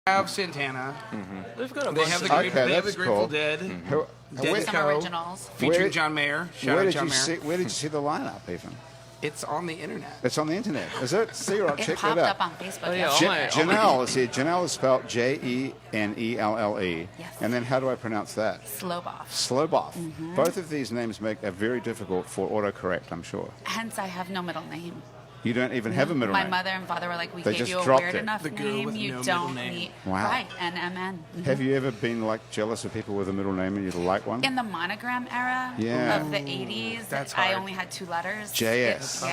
have Santana. They've got a They bunch have of the, Okay, they have the that's Grateful cool. Dead. Where, Some originals. Featuring Where- John Mayer. Shout where out did John you Mayer. see? Where did you see the lineup? Even It's on the internet. it's on the internet. Is it? See, right, It check popped that up out. on Facebook. Oh, yeah. yes. Janelle is here. Janelle is spelled Jenelle. Yes. And then how do I pronounce that? Sloboff. Sloboff. Both of these names are very difficult for autocorrect, I'm sure. Hence, I have no middle name. You don't even have a middle My name. mother and father were like, we They gave just you a dropped weird it. enough The girl name. with You no don't middle name. need. Wow. Right, NMN. Have you ever been like jealous of people with a middle name and you'd like one? In the monogram era Yeah. of the 80s, That's I hard. only had 2 letters. JS.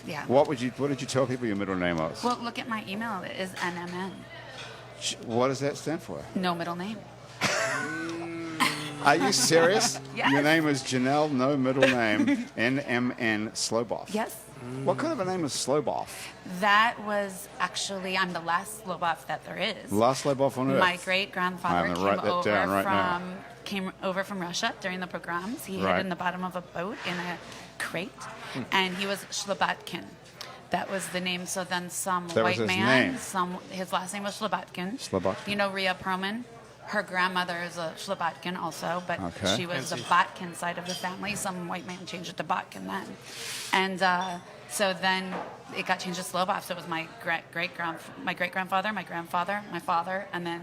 Yeah. What did you tell people your middle name was? Well, look at my email. It is NMN. What does that stand for? No middle name. Are you serious? Yes. Your name is Janelle, no middle name, NMN Sloboff. Yes. What kind of a name is Sloboff? That was actually, I'm the last Sloboff that there is. Last Sloboff on earth. My great grandfather I'm gonna write that down right now. came over from Russia during the pogroms. He Right. hid in the bottom of a boat in a crate, and he was Slobodkin. That was the name. So then some That was white his man, name. his last name was Slobodkin. Slobodkin. You know Rhea Perlman? Her grandmother is a Slobodkin also, but Okay. she was the Fancy. Botkin side of the family. Some white man changed it to Botkin then. And so then it got changed to Sloboff. So it was my great-grandfather, my grandfather, my father, and then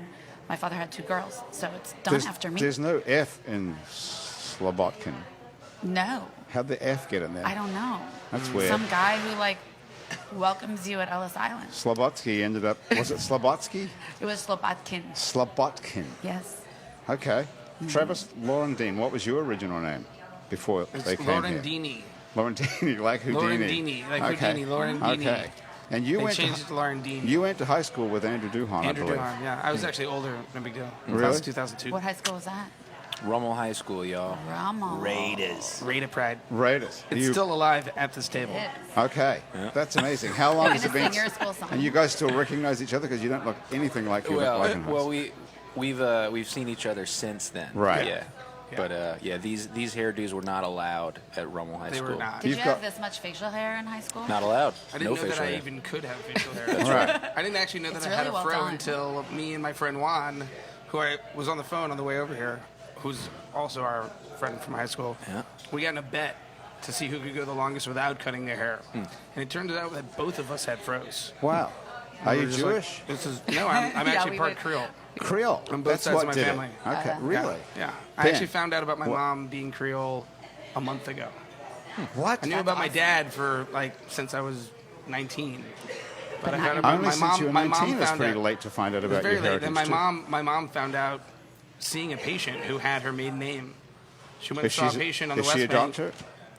my father had 2 girls. So it's done after me. There's no F in Slobodkin. No, How'd the F get in there? I don't know. That's weird. Some guy who welcomes you at Ellis Island. Slobotsky ended up, was it Slobotsky? It was Slobodkin. Slobodkin. Yes. Okay. Travis Laurendine, what was your original name before It's they came here? Laurendini. Laurendini, like Houdini. Laurendini, like Houdini, Laurendini. Okay. And you They went changed it to Laurendini. you went to high school with Andrew Duhon, Andrew I believe. Duhon, yeah. I was actually older, no big deal. Really? That was 2002. What high school was that? Rummel High School, y'all. Rommel. Raiders. Rate of Pride. Raiders. It's still alive at this table. It is. Okay. That's amazing. How long We're has it gonna been? sing your school song. And you guys still recognize each other because you don't look anything like you look like in high school. We've seen each other since then. Right. Yeah. Yeah. But these hairdos were not allowed at Rummel High They School. were not. Did You've you got- have this much facial hair in high school? Not allowed. I didn't no know that facial I hair. even could have facial hair. Right. I didn't actually know that It's I had really a well fro done. until me and my friend Juan, who I was on the phone on the way over here, who's also our friend from high school. Yeah. We got in a bet to see who could go the longest without cutting their hair. And it turned out that both of us had fros. Wow. Are We you were just like, Jewish? No, I'm Yeah, actually we part would. Creole. Creole. On both That's sides what of my did family. it. Okay. Really? Yeah. I Ben, actually found out about my what- mom being Creole a month ago. What? I knew about my dad for since I was 19. But I found out Only my since mom. you were My 19 mom is found pretty out. late to find out It was about very your late. heritage Then too. my mom found out seeing a patient who had her maiden name. She went and saw a patient on the is West she a Bank. doctor?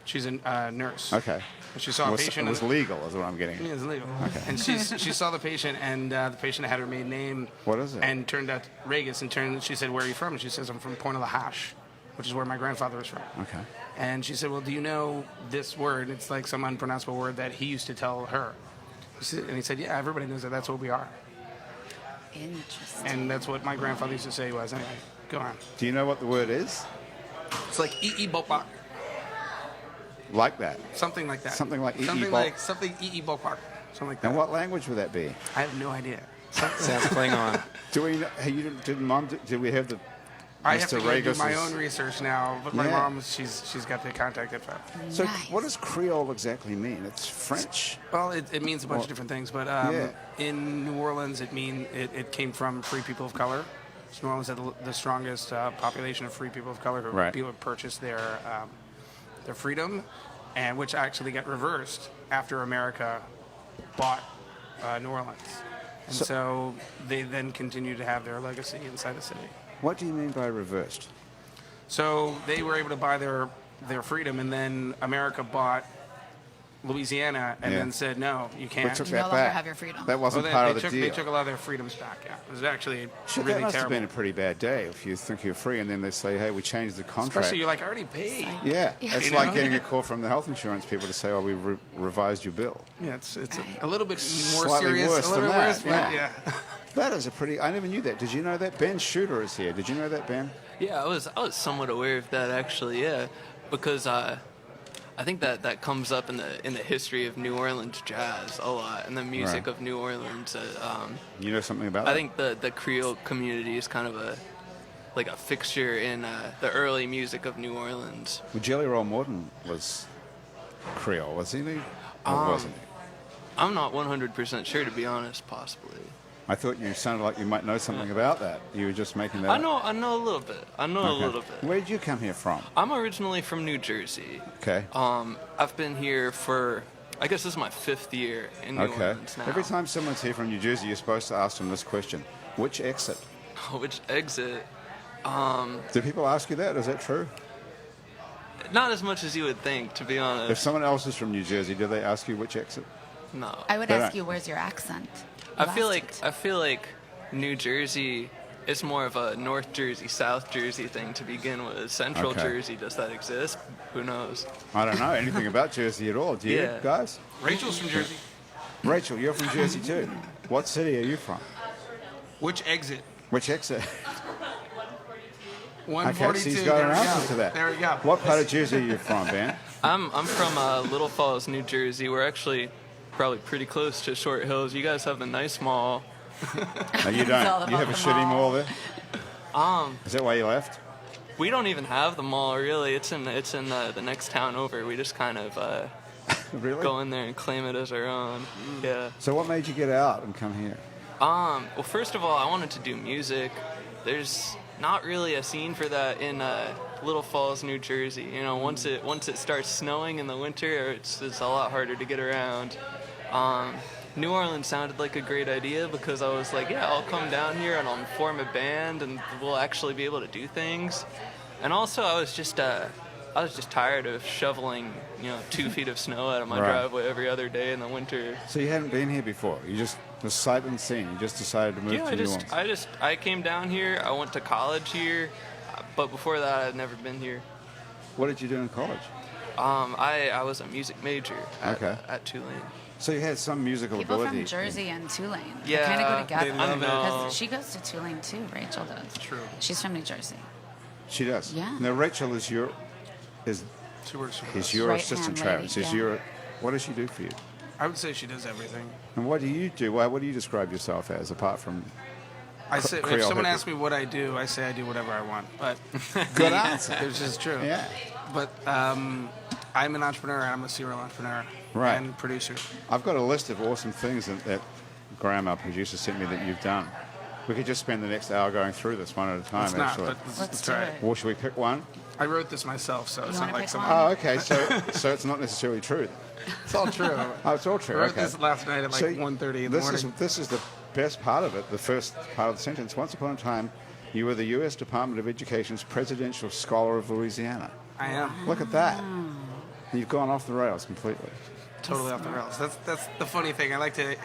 She's a nurse. Okay. And she saw a It patient. was legal, is what I'm getting. Yeah, it's legal. Okay. And she saw the patient, and the patient had her maiden name. What is it? And turned out Regis. And she said, "Where are you from?" And she says, "I'm from Point of the Hash, which is where my grandfather was from." Okay. And she said, "Well, do you know this word? It's like some unpronounceable word that he used to tell her." And he said, "Yeah, everybody knows that. That's what we are." Interesting. And that's what my grandfather used to say was. Anyway, go on. Do you know what the word is? It's like bopak, Like that. something like that. Something like something bop- like something bopak, something like that. And what language would that be? I have no idea. Sounds Klingon. Do we? Hey, did we have the? I have to Mr. go do my Regis' own research now, but my Yeah. mom, she's got the contact info. So Nice. what does Creole exactly mean? It's French. Well, it means a bunch of different things, but Yeah. in New Orleans, it came from free people of color. So New Orleans had the strongest population of free people of color who Right. people purchased their freedom, and which actually got reversed after America bought New Orleans. And so they then continued to have their legacy inside the city. What do you mean by reversed? So they were able to buy their freedom, and then America bought Louisiana, and Yeah. then said, "No, you can't." We took You that no longer back. have your freedom. That wasn't Well, part they of the took, deal. They took a lot of their freedoms back. Yeah, it was actually Shit, really that must terrible. have been a pretty bad day if you think you're free and then they say, "Hey, we changed the contract." Especially you're like, I already paid. Yeah, it's You like know? getting a call from the health insurance people to say, "Oh, we revised your bill." Yeah, it's a little bit more Slightly serious, worse a little than bit worse, that, but yeah. yeah. That is a pretty. I never knew that. Did you know that? Ben Shoote is here. Did you know that, Ben? Yeah, I was somewhat aware of that actually. Yeah, because I think that comes up in the history of New Orleans jazz a lot, and the music Right. of New Orleans. You know something about I that? think the Creole community is kind of a fixture in the early music of New Orleans. Well, Jelly Roll Morton was Creole, wasn't he? Or wasn't he? I'm not 100% sure, to be honest. Possibly. I thought you sounded like you might know something about that. You were just making that I up. know a little bit. I know a Okay. little bit. Where did you come here from? I'm originally from New Jersey. Okay. I've been here for, I guess this is my 5th year in New Okay. Orleans now. Every time someone's here from New Jersey, you're supposed to ask them this question: which exit? Which exit? Do people ask you that? Is that true? Not as much as you would think, to be If honest. someone else is from New Jersey, do they ask you which exit? No. I would They ask don't. you, where's your accent? I You feel asked like it. I feel like New Jersey is more of a North Jersey, South Jersey thing to begin with. Central Okay. Jersey, does that exist? Who knows? I don't know anything about Jersey at all. Do you, Yeah. guys? Rachel's from Jersey. Rachel, you're from Jersey too. What city are you from? Which exit? Which exit? 142. Okay, so he's got an there we answer go. to that. There we go. What part of Jersey are you from, Ben? I'm from Little Falls, New Jersey. We're actually probably pretty close to Short Hills. You guys have a nice mall. No, you It's all don't. You have about a the shitty mall. mall there? Is that why you left? We don't even have the mall really. It's in the next town over. We just kind of Really? go in there and claim it as our own. Yeah. So what made you get out and come here? Well, first of all, I wanted to do music. There's not really a scene for that in Little Falls, New Jersey. You know, once it starts snowing in the winter, it's a lot harder to get around. New Orleans sounded like a great idea because I was like, yeah, I'll come down here and I'll form a band and we'll actually be able to do things. And also, I was just tired of shoveling, 2 feet of snow out of my Right. driveway every other day in the winter. So you hadn't been here before. You just was sight unseen. You just decided to move Yeah, to New Orleans. I came down here. I went to college here, but before that, I'd never been here. What did you do in college? I was a music major Okay. at Tulane. So you had some musical People ability. from Jersey and Tulane. Yeah, kind of go together. they love it. Because she goes to Tulane too. Rachel does. True. She's from New Jersey. She does. Yeah. Now Rachel is your She works for us. is your Right-hand assistant, lady, Travis. Is yeah. your what does she do for you? I would say she does everything. And what do you do? What do you describe yourself as apart from I say, if Creole someone hippie. asks me what I do, I say I do whatever I want. But good answer? which is true. Yeah. But I'm an entrepreneur. I'm a serial entrepreneur Right. and producer. I've got a list of awesome things that Graham, our producer, sent me that you've done. We could just spend the next hour going through this one at a time, It's not, actually. but Let's let's do try it. it. Or should we pick one? I wrote this myself, so it's You not wanna like pick someone. one? Oh, okay. So it's not necessarily true. It's all true. Oh, it's all I true. wrote Okay. this last night at like So 1:30 in the this morning. This is the best part of it, the first part of the sentence. Once upon a time, you were the U.S. Department of Education's Presidential Scholar of Louisiana. I am Look at that. You've gone off the rails completely. totally off the rails. That's the funny thing. I like to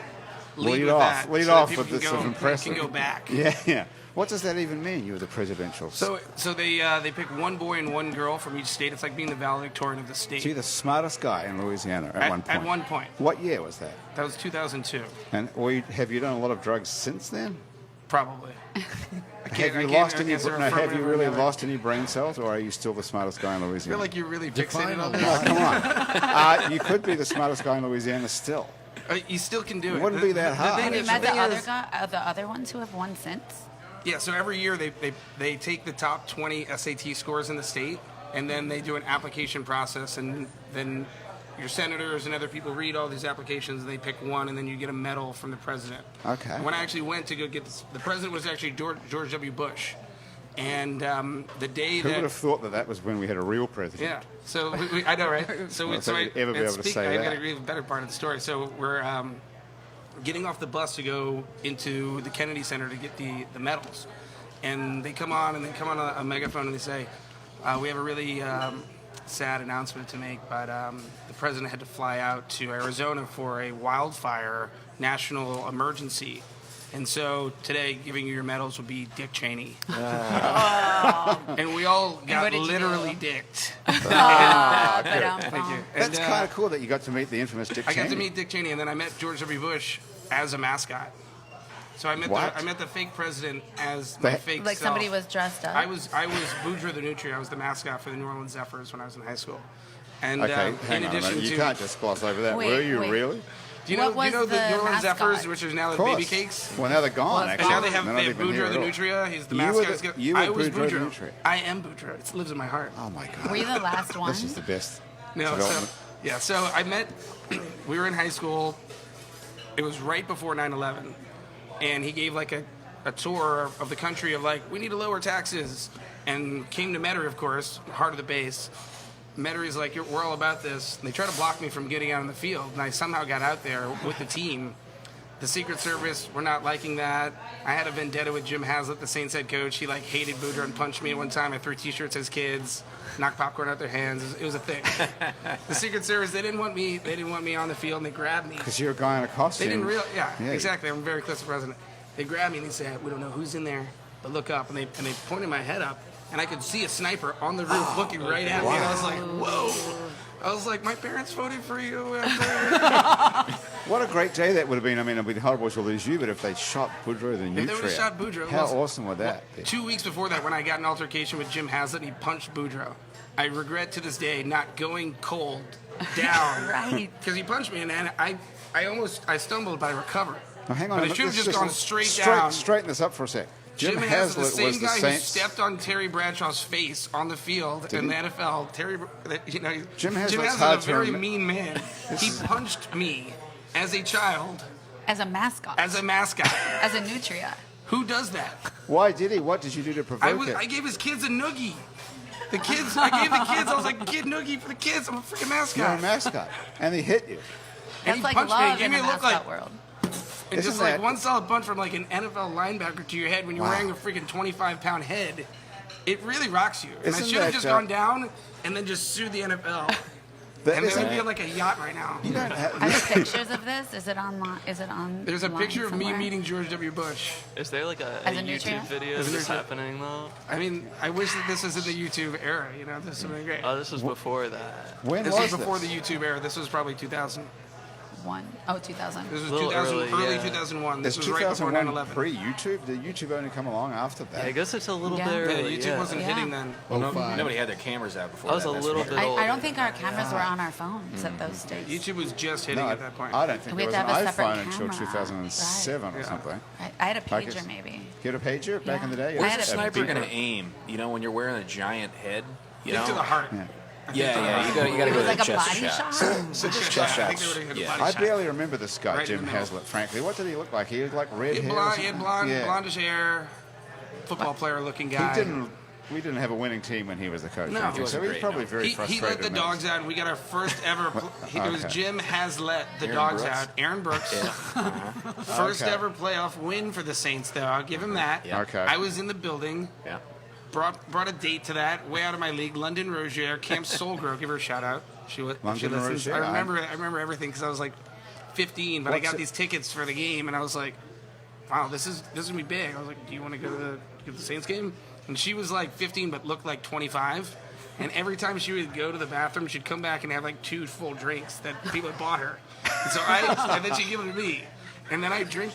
Lead with off. that Lead so that off people with can this go, of impressive. Can go back. Yeah, yeah. What does that even mean? You were the presidential. So they pick one boy and one girl from each state. It's like being the valedictorian of the state. So you're the smartest guy in Louisiana at one point. At one point. What year was that? That was 2002, And have you done a lot of drugs since then? probably. Have you lost any? No, have you really lost any brain cells, or are you still the smartest guy in I Louisiana? feel like you're really fixated on Oh, this. come on. You could be the smartest guy in Louisiana still. You still can do it. It wouldn't be that hard. The Have thing you is, met the the thing other is- guy, the other ones who have won since? Yeah, so every year they take the top 20 SAT scores in the state, and then they do an application process, and then your senators and other people read all these applications, and they pick one, and then you get a medal from the president. Okay. When I actually went to go get this, the president was actually George W. Bush, and the day Who would that have thought that was when we had a real president? yeah, so I know, right? So I don't think you'd ever be able to say I that. got to agree with the better part of the story. So we're getting off the bus to go into the Kennedy Center to get the medals, and they come on a megaphone and they say, "We have a really sad announcement to make, but the president had to fly out to Arizona for a wildfire national emergency." And so today, giving you your medals would be Dick Cheney. And we all what got did you do? literally dicked. Thank Thank you. That's And, kind of cool that you got to meet the infamous Dick I Cheney. got to meet Dick Cheney, and then I met George W. Bush as a mascot. So I met What? I met the fake president as my fake Like self. somebody was dressed up. I was Boudreaux the Nutria. I was the mascot for the New Orleans Zephyrs when I was in high school, And Okay, in hang on a addition minute. You to, can't just gloss over that. Wait, Were you wait. really? do you know, What was the the New Orleans mascot? Zephyrs, which are now Of the course. baby cakes? Well, now they're gone, And actually. now they have They're not even Boudreaux here the at all. Nutria. He's the You were mascot. the- you were I was Boudreaux the Boudreaux. Nutria. I am Boudreaux. It lives in my heart. Oh, my God. Were you the last one? This is the best No, so, development. yeah, so I met, we were in high school. It was right before 9/11. And he gave like a tour of the country of like, we need to lower taxes. And came to Metairie, of course, heart of the base. Metarie's like, we're all about this. And they tried to block me from getting out on the field. And I somehow got out there with the team. The Secret Service were not liking that. I had a vendetta with Jim Haslett, the Saints head coach. He like hated Boudreaux and punched me at one time. I threw T-shirts as kids, knocked popcorn out their hands. It was a thing. The Secret Service, they didn't want me. They didn't want me on the field, and they grabbed me. Because you're a guy in a costume. They didn't realize. Yeah, Yeah. exactly. I'm very close to the president. They grabbed me and they said, "We don't know who's in there, but look up." And they pointed my head up, and I could see a sniper on the roof looking right at me. And I was like, "Whoa!" I was like, "My parents voted for you." What a great day that would have been. I mean, it'd been horrible to lose you, but if they shot Boudreaux the If they would have Nutria, shot Boudreaux, how listen, awesome would that be? 2 weeks before that, when I got an altercation with Jim Haslett, and he punched Boudreaux. I regret to this day not going cold down. Right. Because he punched me, and I stumbled, but I recovered. Now, hang on But a I minute. should have Let's just gone straight down. Straighten this up for a sec. Jim Haslett, Haslett the same was the guy who Saints. stepped on Terry Bradshaw's face on the field Did in the he? NFL. Jim Haslett's Haslett's hard a to very remember. mean man. He punched me as a child, As a mascot. as a mascot. As a nutria. Who does that? Why did he? What did you do to provoke it? I gave his kids a noogie. I gave the kids, I was like, kid noogie for the kids. I'm a freaking You're a mascot. mascot. And he hit you. And That's he like punched me, love gave in me the a look mascot like, world. and Isn't just like that- one solid punch from like an NFL linebacker to your head when you're Wow. wearing a freaking 25-pound head. It really rocks you. And I Isn't should have that, just gone down and then just sued the NFL. That And then isn't- I'd be on like a yacht right now. you don't Are have, there pictures of this? Is it online? Is it on? There's a picture of me somewhere? meeting George W. Bush. Is there like a As a YouTube nutrient? video As a of this nutrient. happening though? I mean, I wish that this was in the YouTube era. You know, this would have been great. Oh, this was before that. when This was was before this? the YouTube era. This was probably 2000. 2000. This was Little 2000, early, early yeah. 2001. This Is was right before 2001 9/11. pre-YouTube? Did YouTube only come along after that? Yeah, I guess it's a little Yeah. bit Yeah, early. YouTube yeah. wasn't Yeah. hitting then. Well, fine. nobody had their cameras out before I was that, a that's little for bit sure. older. I don't think our cameras were on our phones at those days. YouTube was just hitting No, at that point. I don't think We there had was to an have a separate iPhone until camera. 2007 or Yeah. something. Right. I had a Like pager it's- maybe. Get a pager back Yeah. in the day? I Where's had a a sniper beeper. going to aim? You know, when you're wearing a giant head? You Hit know? to the heart. Yeah. Yeah, you got to It go was to like the a chest body shot. shot. Chest I think shots. they would've hit a Yeah. body I shot. barely remember this guy, Right in Jim the middle. Haslett, frankly. What did he look like? He had like red He hair. had or blonde, something? Yeah. blondish hair, football player looking guy. We didn't have a winning team when he was the coach. No. I think, He so wasn't he's great, probably no. very He frustrated. let the with dogs this. out. We got our first ever. It was Okay. Jim Haslett, the Aaron dogs Brooks? out. Aaron Brooks. First Okay. ever playoff win for the Saints, though. I'll give him that. Yeah. Okay. I was in the building. Yeah. Brought a date to that. Way out of my league. London Rozier, Camp Solgrove. Give her a shout out. She London listens. Rozier, I remember everything because I was like 15, but I What's got it- these tickets for the game, and I was like, wow, this is gonna be big. I was like, do you want to go to the Saints game? And she was like 15, but looked like 25. And every time she would go to the bathroom, she'd come back and have like 2 full drinks that people had bought her. And so and then she'd give them to me. And then I drink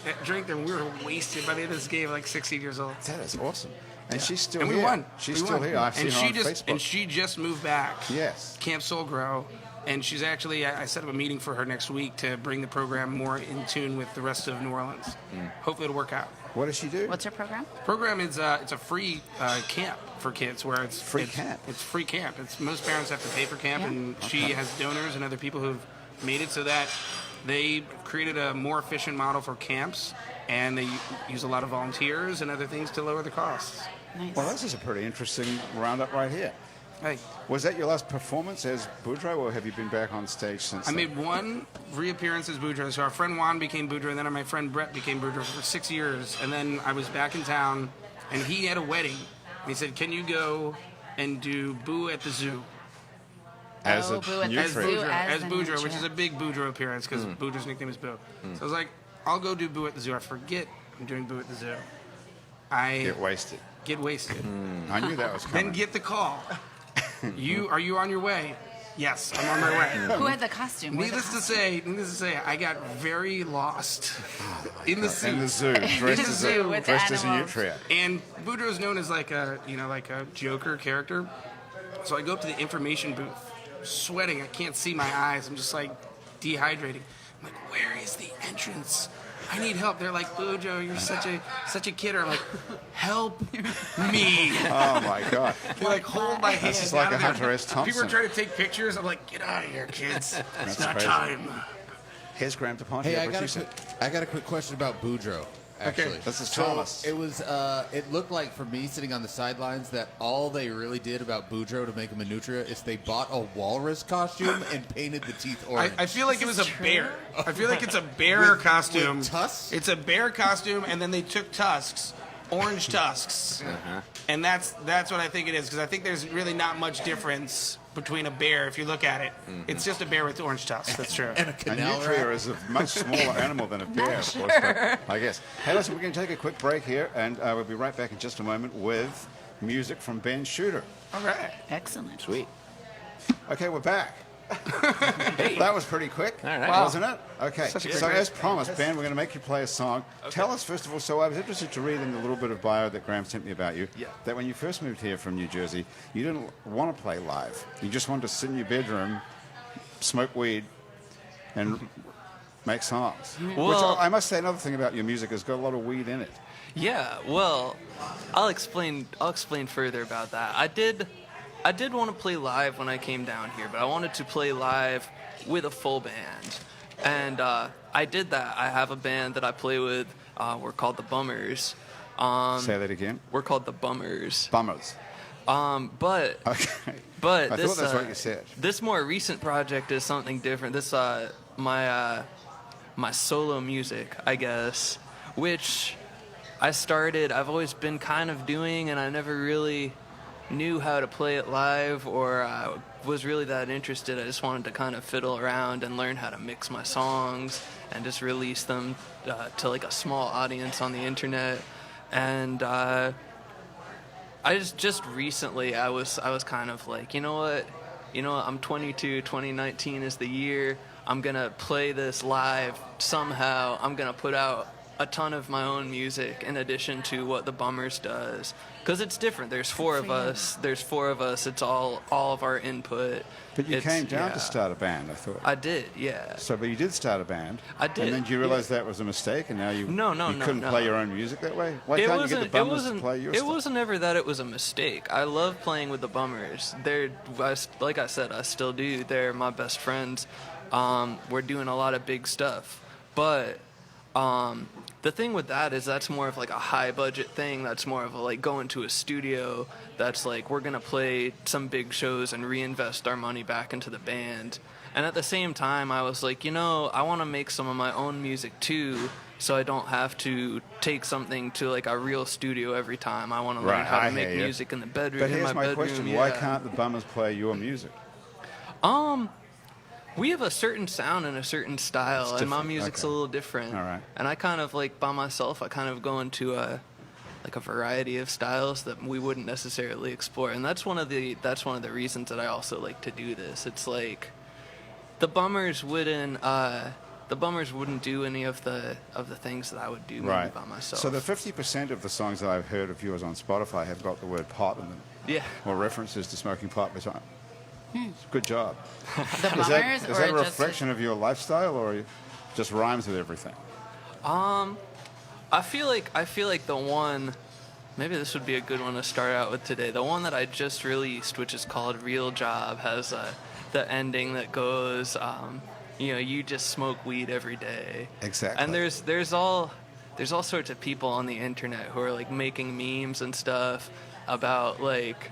them. We were wasted by the end of this game, like 16 years old. That is awesome. And she's still And here. we won. She's We still won. here. I've seen and her she on just Facebook. and she just moved back. Yes. Camp Solgrove, and she's actually. I set up a meeting for her next week to bring the program more in tune with the rest of New Orleans. Hopefully, it'll work out. What does she do? What's your program? Program is it's a free camp for kids where it's Free camp? It's free camp. It's most parents have to pay for camp, Yeah. and she has donors and other people who've made it so that they created a more efficient model for camps, and they use a lot of volunteers and other things to lower the costs. Nice. Well, this is a pretty interesting roundup right here. Hey, Was that your last performance as Boudreaux, or have you been back on stage since I then? made one reappearance as Boudreaux. So our friend Juan became Boudreaux, and then my friend Brett became Boudreaux for 6 years. And then I was back in town, and he had a wedding. And he said, "Can you go and do Boo at the Zoo?" As Oh, a Boo at the nutria. As Zoo. Boudreaux, as as the Boudreaux, which nutria. is a big Boudreaux appearance because Boudreaux's nickname is Boo. So I was like, "I'll go do Boo at the Zoo." I forget I'm doing Boo at the Zoo. I Get wasted. get wasted. I knew that was coming. Then get the call. Are you on your way? Yes, I'm on my way. Who had the costume? Where'd the Needless to say, I got very lost in the in the suit. zoo, dressed the as zoo a with dressed as a animals. nutria. And Boudreaux's known as like a Joker character. So I go up to the information booth sweating. I can't see my eyes. I'm just like dehydrating. I'm like, where is the entrance? I need help. They're like, Bojo, you're such a kidder. I'm like, help me. Oh my God. They like hold my hand. This is like out a of there. Hunter S. Thompson. People are trying to take pictures. I'm like, get out of here, kids. It's not crazy. time. Here's Graham DePonte. Hey, our producer. I got a quick question about Boudreaux. Actually, this is so Thomas. it was. It looked like for me sitting on the sidelines that all they really did about Boudreaux to make him a nutria is they bought a walrus costume and painted the teeth orange. I feel like it was a bear. I feel like it's a bear With costume. tusks? It's a bear costume, and then they took tusks, orange tusks, and that's what I think it is. Because I think there's really not much difference between a bear if you look at it. It's just a bear with orange tusks. That's true. and a A canal nutria rat. is a much smaller animal than a bear, of course, but I guess. Hey, listen, we're going to take a quick break here, and we'll be right back in just a moment with music from Ben Shoote. All right. Excellent. Sweet. Okay, we're back. That was pretty quick, All right. wasn't it? Okay, Such a so great- as promised, Ben, we're going to make you play a song. Tell us, first of all, so I was interested to read in the little bit of bio that Graham sent me about you, Yeah. that when you first moved here from New Jersey, you didn't want to play live. You just wanted to sit in your bedroom, smoke weed, and make songs. Which Well- I must say, another thing about your music has got a lot of weed in it. Yeah, well, I'll explain further about that. I did want to play live when I came down here, but I wanted to play live with a full band. And I did that. I have a band that I play with. We're called the Bummers. Say that again. We're called the Bummers. Bummers. But Okay. but I this, thought that's what you said. This more recent project is something different. This my solo music, I guess, which I've always been kind of doing, and I never really knew how to play it live or was really that interested. I just wanted to kind of fiddle around and learn how to mix my songs and just release them to like a small audience on the internet. And I just recently I was kind of like, you know what, I'm 22, 2019 is the year. I'm gonna play this live somehow. I'm gonna put out a ton of my own music in addition to what the Bummers does, because it's different. There's four of us. It's all of our input. But you came down yeah. to start a band, I thought. I did, yeah. So, but you did start a band. I did, And then you realized that was a mistake, and now you No, you couldn't no. play your own music that way. Why can't you get the Bummers to play your It stuff? wasn't ever that it was a mistake. I love playing with the Bummers. Like I said, I still do. They're my best friends. We're doing a lot of big stuff, but the thing with that is that's more of like a high budget thing. That's more of a like going to a studio. That's like we're gonna play some big shows and reinvest our money back into the band. And at the same time, I was like, I want to make some of my own music too, so I don't have to take something to like a real studio every time. I want to learn Right, how I to make hear you. music in the bedroom. But in here's my bedroom, question: yeah. Why can't the Bummers play your music? We have a certain sound and a certain style, It's and my different, music's okay. a little different. All right. And I kind of like by myself, I kind of go into a variety of styles that we wouldn't necessarily explore, and that's one of the reasons that I also like to do this. It's like the Bummers wouldn't do any of the things that I would do maybe Right. by myself. So the 50% of the songs that I've heard of yours on Spotify have got the word pot in them, yeah. or references to smoking pot. Good job. The Is Bummers that or a just reflection of your lifestyle, or just rhymes with everything? I feel like the one, maybe this would be a good one to start out with today. The one that I just released, which is called Real Job, has the ending that goes, you just smoke weed every day. Exactly. And there's all sorts of people on the internet who are like making memes and stuff about like.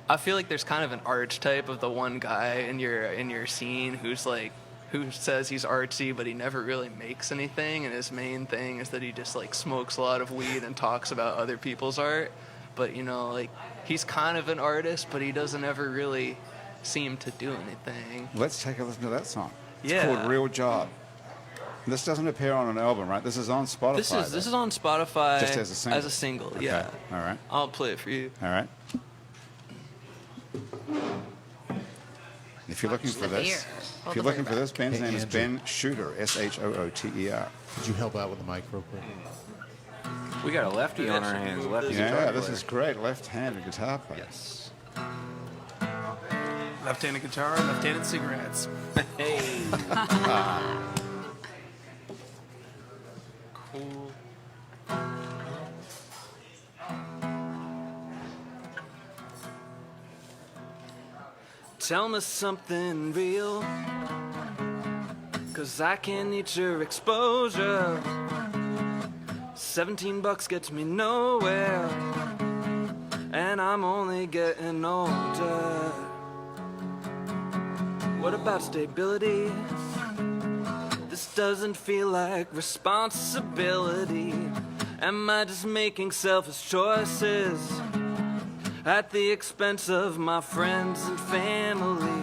I feel like there's kind of an archetype of the one guy in your scene who says he's artsy, but he never really makes anything, and his main thing is that he just like smokes a lot of weed and talks about other people's art. But like he's kind of an artist, but he doesn't ever really seem to do anything. Let's take a listen to that song. It's Yeah. called Real Job. This doesn't appear on an album, right? This is on Spotify. This is on Spotify Just as a single? As a single, Okay. yeah. All right. I'll play it for you. All right. If you're looking for the beer. this, Hold if you're the looking beer for this, Ben's Hey, name is Andrew. Ben Shooter, Shooter. Could you help out with the mic real quick? We got a lefty on our hands. Lefty Yeah, guitar this player. is great. Left-handed guitar player. Yes. Left-handed guitar, left-handed cigarettes. Hey. Cool. Tell me something real, 'cause I can't eat your exposure. $17 gets me nowhere, and I'm only getting older. What about stability? This doesn't feel like responsibility. Am I just making selfish choices at the expense of my friends and family?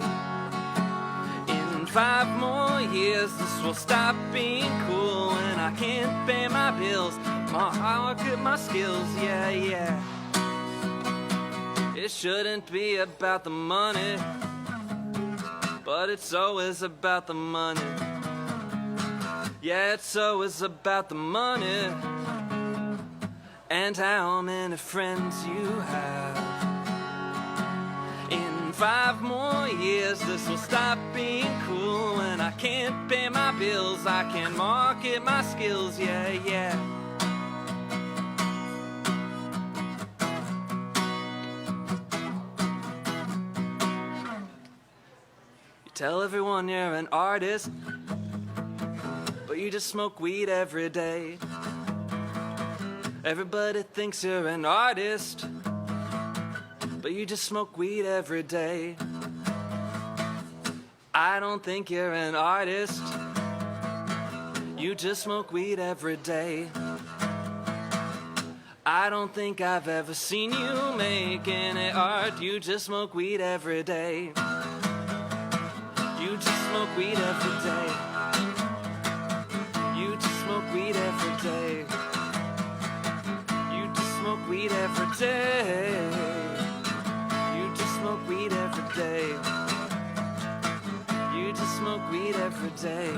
In 5 more years, this will stop being cool, and I can't pay my bills, market my skills, yeah. It shouldn't be about the money, but it's always about the money. Yeah, it's always about the money and how many friends you have. In 5 more years, this will stop being cool, and I can't pay my bills, I can market my skills, yeah. You tell everyone you're an artist, but you just smoke weed every day. Everybody thinks you're an artist, but you just smoke weed every day. I don't think you're an artist. You just smoke weed every day. I don't think I've ever seen you make any art. You just smoke weed every day. You just smoke weed every day. You just smoke weed every day. You just smoke weed every day. You just smoke weed every day. You just smoke weed every day.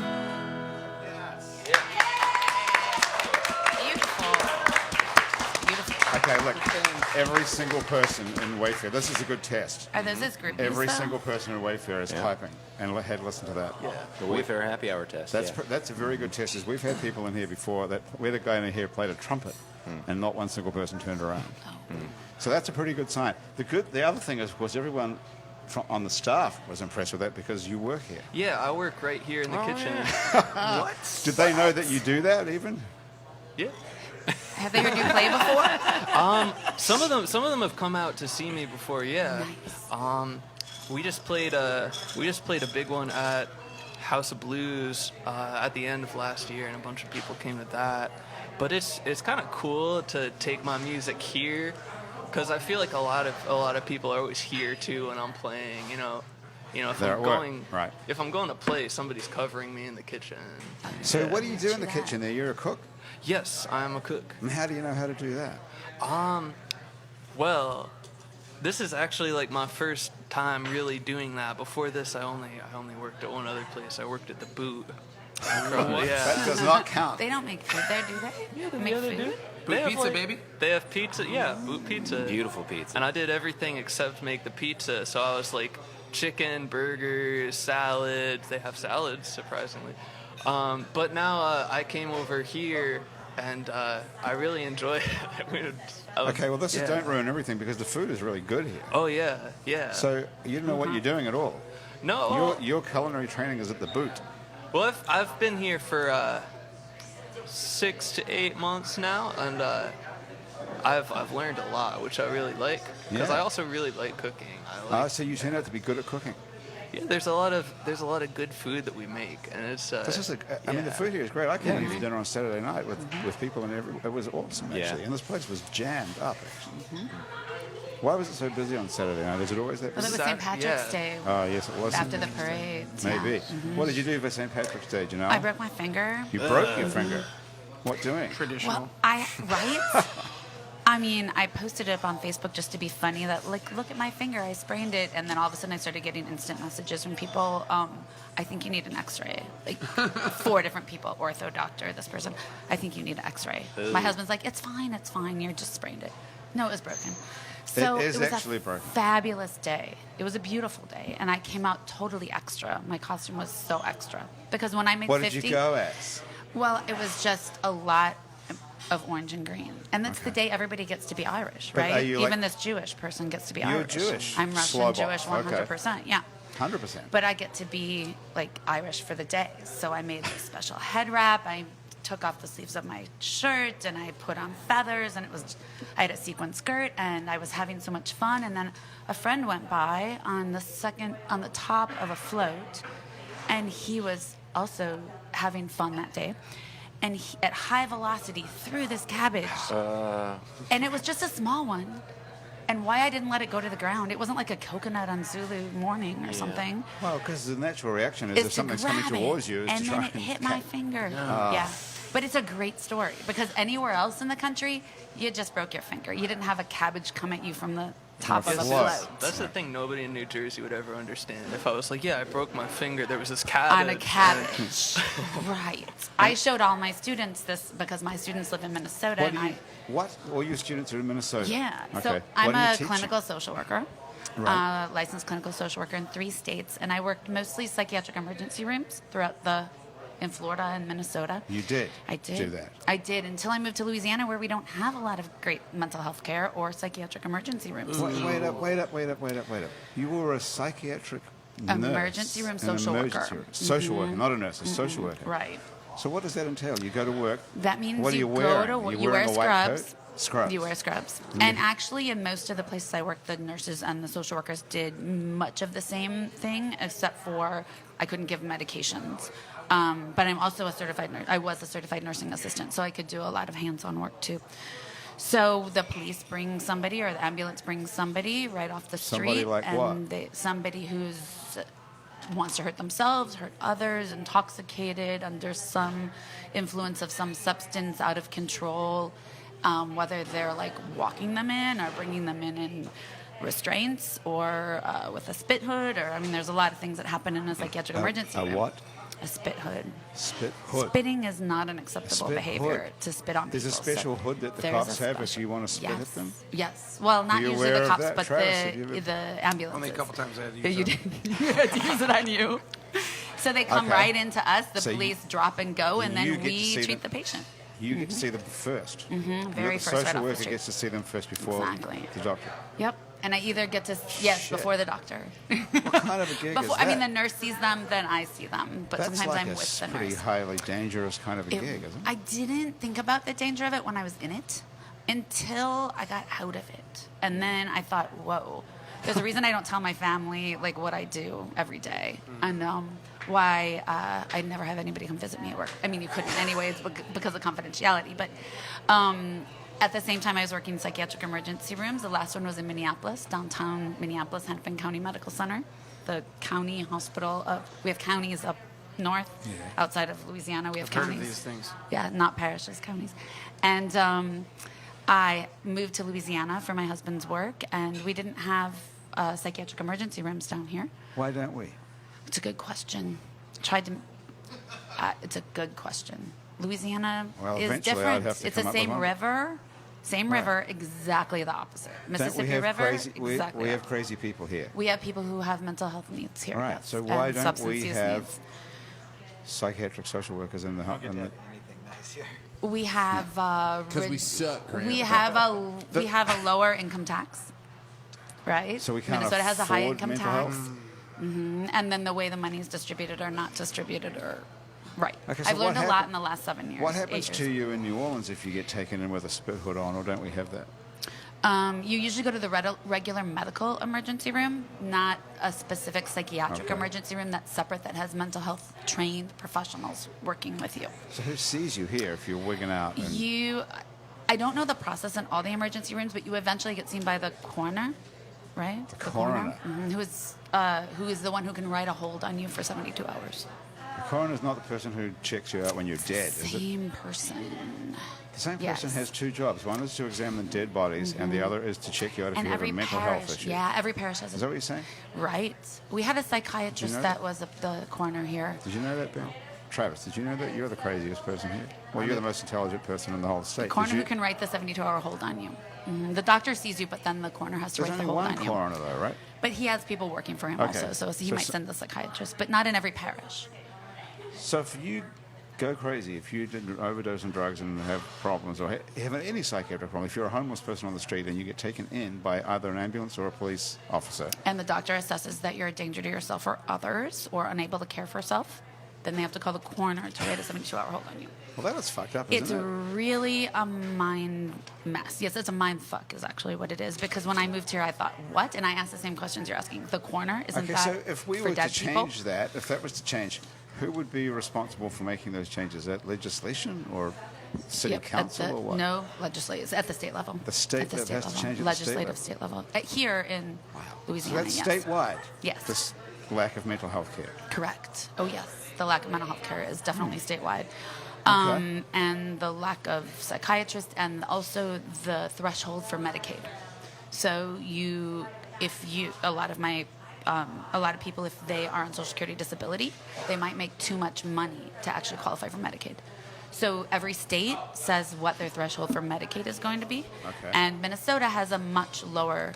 Okay, look, every single person in Wayfare, this is a good test. Are those his groupies, Every though? single person in Wayfare is typing, and had listened to that. Yeah. The Wayfare happy hour test. That's a very good test. Is we've had people in here before that where the guy in here played a trumpet, and not one single person turned around. So that's a pretty good sign. The other thing is, of course, everyone on the staff was impressed with that because you work here. Yeah, I work right here in the kitchen. What? Did they know that you do that even? Yeah. Have they heard you play before? Some of them have come out to see me before. Yeah. Nice. We just played a big one at House of Blues at the end of last year, and a bunch of people came to that. But it's kind of cool to take my music here, because I feel like a lot of people are always here too when I'm playing. You know, if They're I'm at work, going right. if I'm going to play, somebody's covering me in the kitchen. So Yeah. what do you do in the kitchen there? You're a cook? Yes, I am a cook. And how do you know how to do that? Well, this is actually like my first time really doing that. Before this, I only worked at one other place. I worked at the Boot. That Yeah. does not count. They don't make food there, do they? Yeah, they make food. Boot They have, pizza, like- baby. They have pizza. Yeah, Boot Pizza. Beautiful pizza. And I did everything except make the pizza. So I was like chicken, burgers, salads. They have salads, surprisingly. But now I came over here, and I really enjoy it. Okay, well, yeah. don't ruin everything because the food is really good here. Oh yeah, yeah. So you don't know what you're doing at all. No. Your culinary training is at the Boot. Well, I've been here for 6 to 8 months now, and I've learned a lot, which I really like, because Yeah. I also really like cooking. So you turned out to be good at cooking. Yeah, there's a lot of good food that we make, and it's. This is I mean, the food here is great. I came here for dinner on Saturday night with people, and it was awesome, actually. Yeah. And this place was jammed up, actually. Why was it so busy on Saturday night? Is it always that Well, it busy? was St. Patrick's Yeah. Day Oh, yes, it was. after the parade. Maybe. Yeah. What did you do for St. Patrick's Day, do you know? I broke my finger. You broke your finger. What doing? Traditional. Well, right? I mean, I posted it up on Facebook just to be funny that, like, look at my finger, I sprained it. And then all of a sudden I started getting instant messages from people, I think you need an x-ray. Like 4 different people, ortho, doctor, this person. I think you need an x-ray. My husband's like, it's fine, you just sprained it. No, it was broken. So is it was actually a broken. fabulous day. It was a beautiful day, and I came out totally extra. My costume was so extra because when I make What 50, did you go as? well, it was just a lot of orange and green, and that's the Okay. day everybody gets to be Irish, But are right? you Even like- this Jewish person gets to be You're Irish. Jewish. I'm Russian Slovak. Jewish, 100%. Yeah. 100%. But I get to be like Irish for the day. So I made a special head wrap. I took off the sleeves of my shirt and I put on feathers, and I had a sequin skirt, and I was having so much fun. And then a friend went by on the top of a float, and he was also having fun that day. And he, at high velocity, threw this cabbage. And it was just a small one. And why I didn't let it go to the ground, it wasn't like a coconut on Zulu morning or something. Well, because the natural reaction is Is if to something's coming grab towards it, you, is and to then try it and hit my finger. Yeah, but it's a great story because anywhere else in the country, you just broke your finger. You didn't have a cabbage come at you from the top of a float. float. That's the thing nobody in New Jersey would ever understand. If I was like, yeah, I broke my finger, there was this cabbage. On a cabbage, right? I showed all my students this because my students live in Minnesota, What and do you, what? All your students are in Minnesota? Yeah. Okay. So What I'm are you a teaching? clinical social worker, Right. licensed clinical social worker in 3 states, and I worked mostly psychiatric emergency rooms in Florida and Minnesota. You did I did do that. I did until I moved to Louisiana, where we don't have a lot of great mental health care or psychiatric emergency rooms. Wait up. You were a psychiatric nurse. Emergency room an social emergency worker. room. Social worker, not a nurse, a social worker. Right. So what does that entail? You go to work. That means what are you you wearing? go to You're you wear wearing a white scrubs. coat? Scrubs. You wear scrubs. And actually, in most of the places I worked, the nurses and the social workers did much of the same thing, except for I couldn't give medications. But I'm also a certified nurse. I was a certified nursing assistant, so I could do a lot of hands-on work too. So the police bring somebody, or the ambulance brings somebody right off the street, Somebody like and what? Somebody who's wants to hurt themselves, hurt others, intoxicated, under some influence of some substance, out of control, whether they're like walking them in or bringing them in restraints or with a spit hood, or I mean, there's a lot of things that happen in a psychiatric emergency room. A what? A spit hood. Spit hood. Spitting is not an acceptable spit behavior hood. to spit on There's a people. special hood that the there's cops a have if special- you want to spit yes. at them? Yes. Well, not you usually aware the of cops, that, but Travis? Have you ever- the ambulances. Only a couple times I had to Yeah, use you that. did. You had to use it on you. So they come Okay. right into us. The So police drop and go, and you then get to see we treat them. the patient. You get to see them first. Mm-hmm. Very the first, right social off the worker street. gets to see them first before Exactly. the doctor. Yep. And I either get to Shit. before the doctor. What kind of a gig is Before, that? I mean, the nurse sees them, then I see them. But That's sometimes like I'm a with the pretty nurse. highly dangerous kind of a It- gig, isn't it? I didn't think about the danger of it when I was in it until I got out of it. And then I thought, whoa, there's a reason I don't tell my family like what I do every day. And why I never have anybody come visit me at work. I mean, you couldn't anyways because of confidentiality. But at the same time, I was working in psychiatric emergency rooms. The last one was in Minneapolis, downtown Minneapolis, Hennepin County Medical Center, the county hospital. We have counties up north, outside of Louisiana. We have I've heard counties. of these things. Yeah, not parishes, counties. And I moved to Louisiana for my husband's work, and we didn't have psychiatric emergency rooms down here. Why don't we? It's a good question. It's a good question. Louisiana Well, is eventually I'd different. have to It's come the up with same one. river. Same Right. river, exactly the opposite. Don't Mississippi we have River, crazy? exactly. We have crazy people here. We have people who have mental health needs here. Right. yes, So why and don't substance we use have needs. psychiatric social workers in the? We have Because we suck. Graham. we have a lower income tax, right? So we can't Minnesota has a high afford income mental tax, health? and then the way the money is distributed or not distributed, or right. Okay, so I've learned what a lot happen- in the last 7 years. What 8 happens years. to you in New Orleans if you get taken in with a spit hood on, or don't we have that? You usually go to the regular medical emergency room, not a specific psychiatric Okay. emergency room that's separate that has mental health trained professionals working with you. So who sees you here if you're wigging out? And I don't know the process in all the emergency rooms, but you eventually get seen by the coroner, right? The coroner. Mhm, who is the one who can write a hold on you for 72 hours. the coroner's not the person who checks you out when you're dead, is it? Same person. The same Yes. person has two jobs. One is to examine dead bodies, and the other is to check you out if And you have a every mental parish, health issue. yeah, every parish has Is that what you're saying? right. We had a psychiatrist know that that? was the coroner here. Did you know that, Ben? Travis, did you know that? You're the craziest person here. Well, you're the most intelligent person in the whole state. The Did coroner you- who can write the 72-hour hold on you. The doctor sees you, but then the coroner has to There's write the only whole one 9 coroner, though, right? But he has people working for him Okay. also, so he So- might send the psychiatrist, but not in every parish. So if you go crazy, if you did overdose on drugs and have problems, or have any psychiatric problem, if you're a homeless person on the street and you get taken in by either an ambulance or a police officer, And the doctor assesses that you're a danger to yourself or others, or unable to care for yourself, then they have to call the coroner to write a 72-hour hold on you. well, that is fucked up, It's isn't it? really a mind mess. Yes, it's a mind fuck is actually what it is. Because when I moved here, I thought, what? And I asked the same questions you're asking. The coroner, isn't Okay, that so if we for were to dead people? change that, if that was to change, who would be responsible for making those changes? Is that legislation or city Yep, council or what? No, legislative. It's at the state level. The state At the that state has to level. change at the Legislative state state level. Here in So Louisiana, that's yes. statewide. Yes. This lack of mental health care. Correct. Oh, yes. The lack of mental health care is definitely statewide. Okay. And the lack of psychiatrists and also the threshold for Medicaid. So a lot of people, if they are on Social Security disability, they might make too much money to actually qualify for Medicaid. So every state says what their threshold for Medicaid is going to be. Okay. And Minnesota has a much lower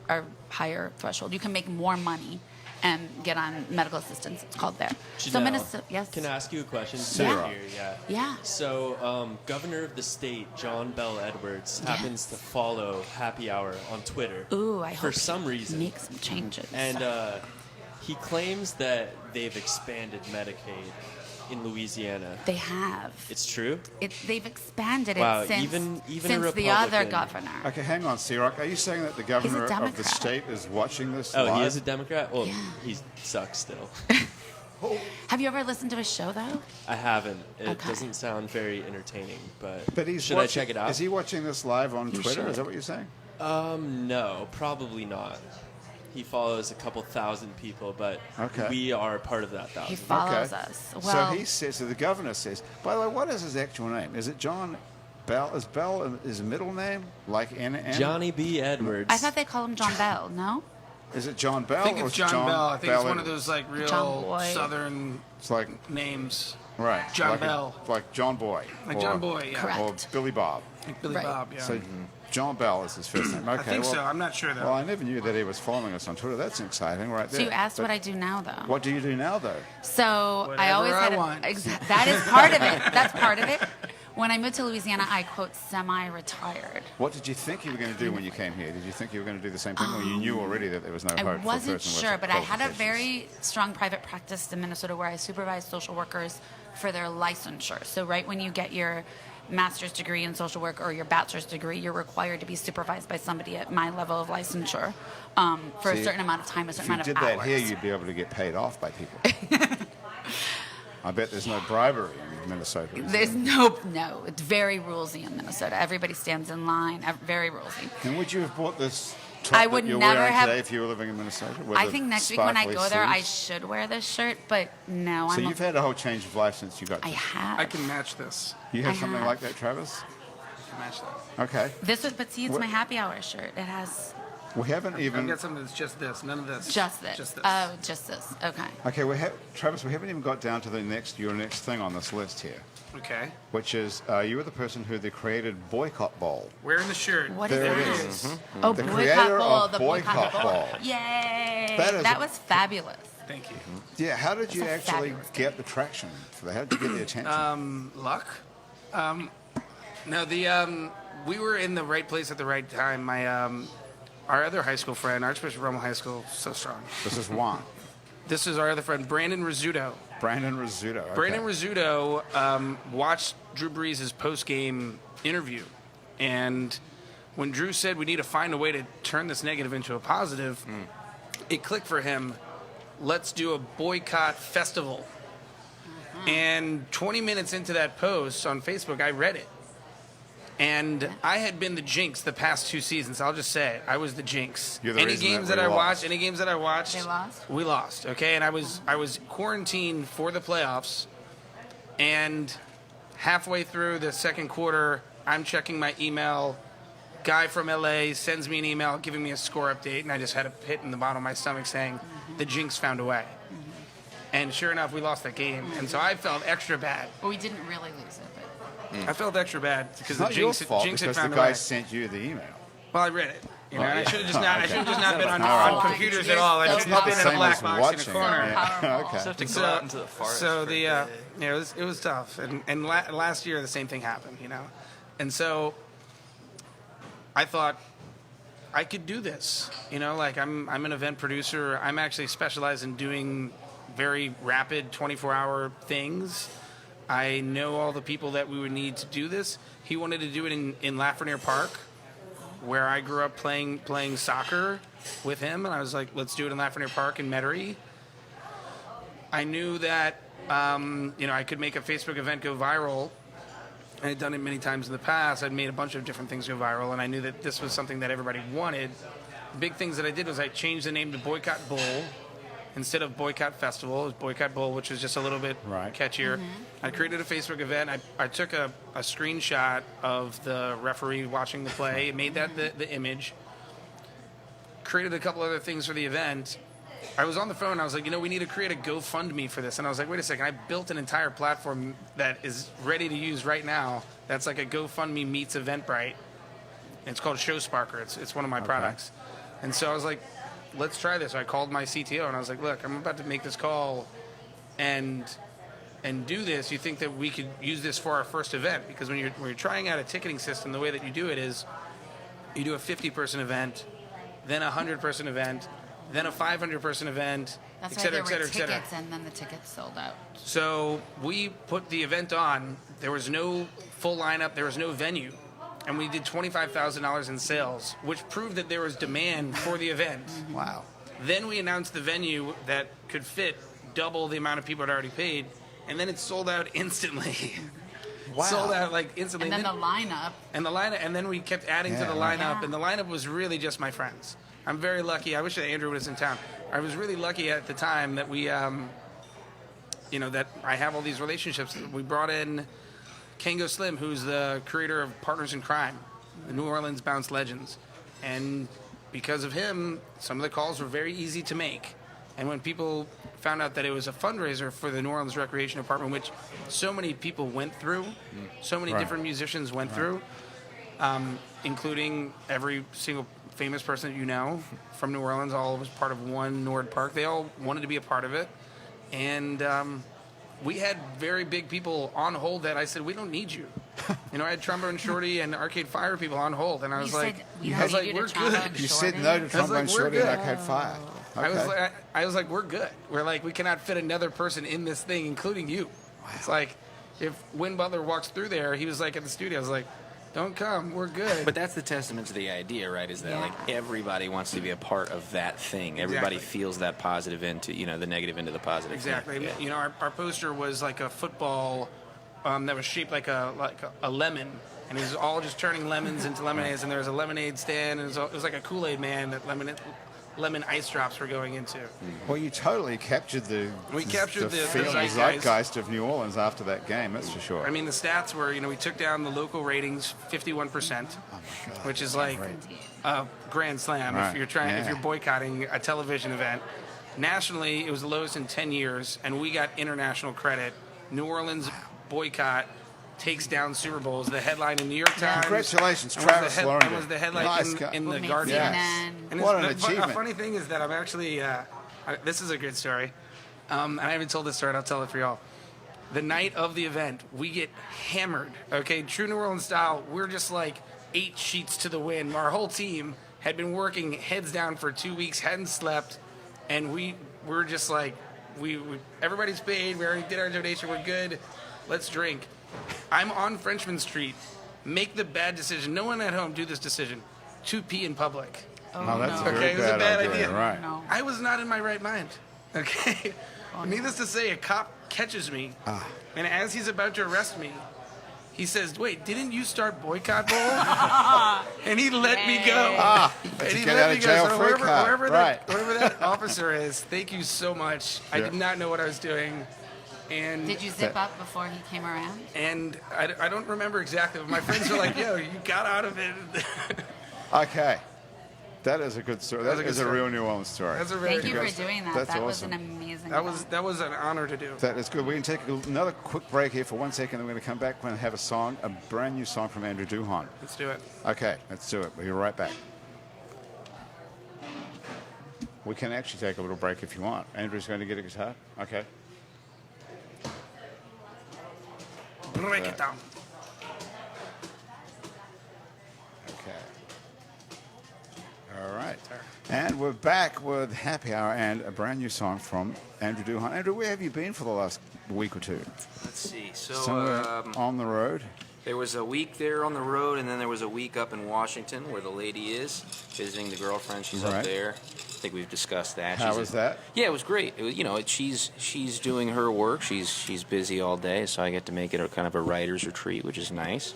or higher threshold. You can make more money and get on medical assistance. It's called there. So Janelle, Minnesota, yes. Can I ask you a question? Yeah. Here, yeah. Yeah. So, governor of the state, John Bell Edwards, happens to follow Happy Hour on Twitter. Ooh, I for hope some he reason. make some changes. And he claims that they've expanded Medicaid in Louisiana. they have. It's true? They've expanded Wow, it since, even a since the other Republican. governor. Okay, hang on, C-Rock. Are you saying that the governor of the Democrat. state is watching this Oh, live? he is a Democrat? Well, Yeah. he sucks still. Have you ever listened to his show, though? I haven't. It Okay. doesn't sound very entertaining, but, But he's should watching, I check it out? Is he watching this live on You Twitter? should. Is that what you're saying? No, probably not. He follows a couple thousand people, but Okay. we are part of that He thousand. follows Okay. us. Well, so he says, so the governor says, by the way, what is his actual name? Is it John Bell? Is Bell his middle name? Like N? Johnny B. Edwards. I thought they call him John Bell, no? Is it John Bell? I think or it's is John Bell. I think it's one of Edwards? those like John real Boy. southern It's like, names. right. John like Bell. Like John Boy. Like or- John Boy, yeah. Correct. Or Billy Bob. Like Billy Right. Bob, yeah. So John Bell is his first name. Okay, I think well, so. I'm not sure, though. Well, I never knew that he was following us on Twitter. That's exciting, right there. So you asked But what I do now, though. What do you do now, though? So I Whatever always I had want. that is part of it. That's part of it. When I moved to Louisiana, I quote semi-retired. What did you think you were going to do when you came here? Did you think you were going to do the same thing, or you knew already that there was no hope I for a person wasn't with sure, but I had a qualifications? very strong private practice in Minnesota where I supervised social workers for their licensure. So right when you get your master's degree in social work or your bachelor's degree, you're required to be supervised by somebody at my level of licensure for a See, certain amount of time, a If certain you amount did of that hours. here, you'd be able to get paid off by people. I bet there's no bribery in Minnesota. is There's there? no. It's very rulesy in Minnesota. Everybody stands in line. Very rulesy. And would you have bought this top I that would you're never wearing have- today if you were living in Minnesota? with I the think next week when I sparkly go there, I sleeves? should wear this shirt, but no, So I'm. you've had a whole change of life since you got I to... have. I can match this. You have I something have. like that, Travis? I can match that. Okay. This was, but see, it's What- my happy hour shirt. It has We haven't I've even... got something that's just this. None of this. just this. Just this. Oh, just this. Okay. Okay, Travis, we haven't even got down to your next thing on this list here, Okay. which is you were the person who created Boycott Bowl. Wearing the shirt. What There is it that? is. Oh, The boycott creator bowl. of The Boycott Bowl. Yay! That is That a- was fabulous. Thank you. Yeah, how did you That's a actually fabulous get the traction for that? How did you get the attention? Luck. No, we were in the right place at the right time. My our other high school friend, Archbishop Rummel High School, so strong. This is Juan. This is our other friend, Brandon Rizzuto. Brandon Rizzuto. Okay. Brandon Rizzuto watched Drew Brees' post-game interview, and when Drew said we need to find a way to turn this negative into a positive, it clicked for him. Let's do a boycott festival. And 20 minutes into that post on Facebook, I read it. And I had been the jinx the past 2 seasons. I'll just say it. I was the jinx. You're the Any reason games that that we I lost. watched, any games that I watched, They lost? we lost. Okay, and I was quarantined for the playoffs, and halfway through the second quarter, I'm checking my email. Guy from LA sends me an email giving me a score update, and I just had a pit in the bottom of my stomach saying, "The jinx found a way." And sure enough, we lost that game, and so I felt extra bad. But we didn't really lose it. But I felt extra bad because It's the not your jinx, fault jinx had because the found a guy way. sent you the email. Well, I read it. You know, and I should have just not. I should have just not been on, All on right. computers at all. I It's should not have the been in a same black as box watching in a it. corner. Yeah. Powerful. Okay. Just have to go out into the forest. So for the a day. you know, it was tough, and last year the same thing happened, you know, and so I thought I could do this, you know, like I'm an event producer. I'm actually specialized in doing very rapid 24-hour things. I know all the people that we would need to do this. He wanted to do it in Lafreniere Park, where I grew up playing soccer with him, and I was like, let's do it in Lafreniere Park in Metairie. I knew that you know, I could make a Facebook event go viral. I had done it many times in the past. I'd made a bunch of different things go viral, and I knew that this was something that everybody wanted. Big things that I did was I changed the name to Boycott Bowl. Instead of Boycott Festival, it was Boycott Bowl, which was just a little bit catchier. I created a Facebook event. I took a screenshot of the referee watching the play, made that the image, created a couple other things for the event. I was on the phone. I was like, you know, we need to create a GoFundMe for this. And I was like, wait a second. I built an entire platform that is ready to use right now. That's like a GoFundMe meets Eventbrite. It's called ShowSparker. It's one of my products. And so I was like, let's try this. So I called my CTO and I was like, look, I'm about to make this call and do this. You think that we could use this for our first event? Because when you're trying out a ticketing system, the way that you do it is you do a 50-person event, then a 100-person event, then a 500-person event, That's et why cetera, there et cetera, were et cetera. tickets, and then the tickets sold out. So we put the event on. There was no full lineup. There was no venue. And we did $25,000 in sales, which proved that there was demand for the event. Wow. Then we announced the venue that could fit double the amount of people had already paid, and then it sold out instantly. Wow. Sold out like instantly. And then the lineup. And then we kept adding to Yeah, the right. lineup, Yeah. and the lineup was really just my friends. I'm very lucky. I wish that Andrew was in town. I was really lucky at the time that we, you know, that I have all these relationships. We brought in Kango Slim, who's the creator of Partners in Crime, the New Orleans Bounce Legends. And because of him, some of the calls were very easy to make. And when people found out that it was a fundraiser for the New Orleans Recreation Department, which so many people went through, so many different musicians went through, including every single famous person that you know from New Orleans, all was part of one Nord Park. They all wanted to be a part of it. And we had very big people on hold that I said, we don't need you. You know, I had Trombone Shorty and Arcade Fire people on hold, and I was like, we're good. You said no to Trombone we're Shorty and good. Arcade Fire. Okay. I was like, we're good. We're like, we cannot fit another person in this thing, including you. It's like, if Win Butler walks through there, he was like at the studio, I was like, don't come, we're good. But that's the testament to the idea, right? Is that Yeah. like everybody wants to be a part of that thing. Everybody Exactly. feels that positive into, you know, the negative into the positive. Exactly. Yeah. You know, our poster was like a football that was shaped like a lemon, and it was all just turning lemons into lemonades. And there was a lemonade stand, and it was like a Kool-Aid man that lemon ice drops were going into. Well, you totally captured the feel, the zeitgeist of New Orleans after that game. That's for sure. I mean, the stats were, you know, we took down the local ratings 51%, which is like a grand slam Right. if you're boycotting a television event. Nationally, it was the lowest in 10 years, and we got international credit. New Orleans boycott takes down Super Bowls. The headline in New York Times. Congratulations, and was the Travis Lawrence. and was the headline Nice guy. in the What made Guardian. CNN? And What an a achievement. funny thing is that I'm actually, this is a good story. And I haven't told this story, and I'll tell it for y'all. The night of the event, we get hammered, okay? True New Orleans style, we're just like 8 sheets to the wind. Our whole team had been working heads down for 2 weeks, hadn't slept, and we're just like, we everybody's paid, we already did our donation, we're good, let's drink. I'm on Frenchman Street, make the bad decision, no one at home do this decision, to pee in public. No, that's no. a very Okay, it was a bad bad idea. idea. Right. No. I was not in my right mind. Okay. Needless to say, a cop catches me, and as he's about to arrest me, he says, "Wait, didn't you start Boycott Bowl?" And he let me go. But And you he get let out me of go. jail So free card. whoever Right. that officer is, thank you so much. I Yeah. did not know what I was doing, and Did you zip up before he came around? and I don't remember exactly, but my friends were like, "Yo, you got out of it." Okay. That is a good story. That was That a good is a story. real New Orleans story. That's a very Thank you good for doing that. That's That was awesome. an amazing. That was an honor to do. That is good. We can take another quick break here for 1 second, then we're going to come back and have a song, a brand new song from Andrew Duhon. Let's do it. Okay, let's do it. We'll be right back. We can actually take a little break if you want. Andrew's going to get a guitar. Okay. Break it down. Okay. All right. And we're back with Happy Hour and a brand new song from Andrew Duhon. Andrew, where have you been for the last week or two? Let's see. Somewhere on the road? There was a week there on the road, and then there was a week up in Washington where the lady is visiting the girlfriend. She's Right. up there. I think we've discussed that. How was that? Yeah, it was great. It was, she's doing her work. She's busy all day, so I get to make it a kind of a writer's retreat, which is nice.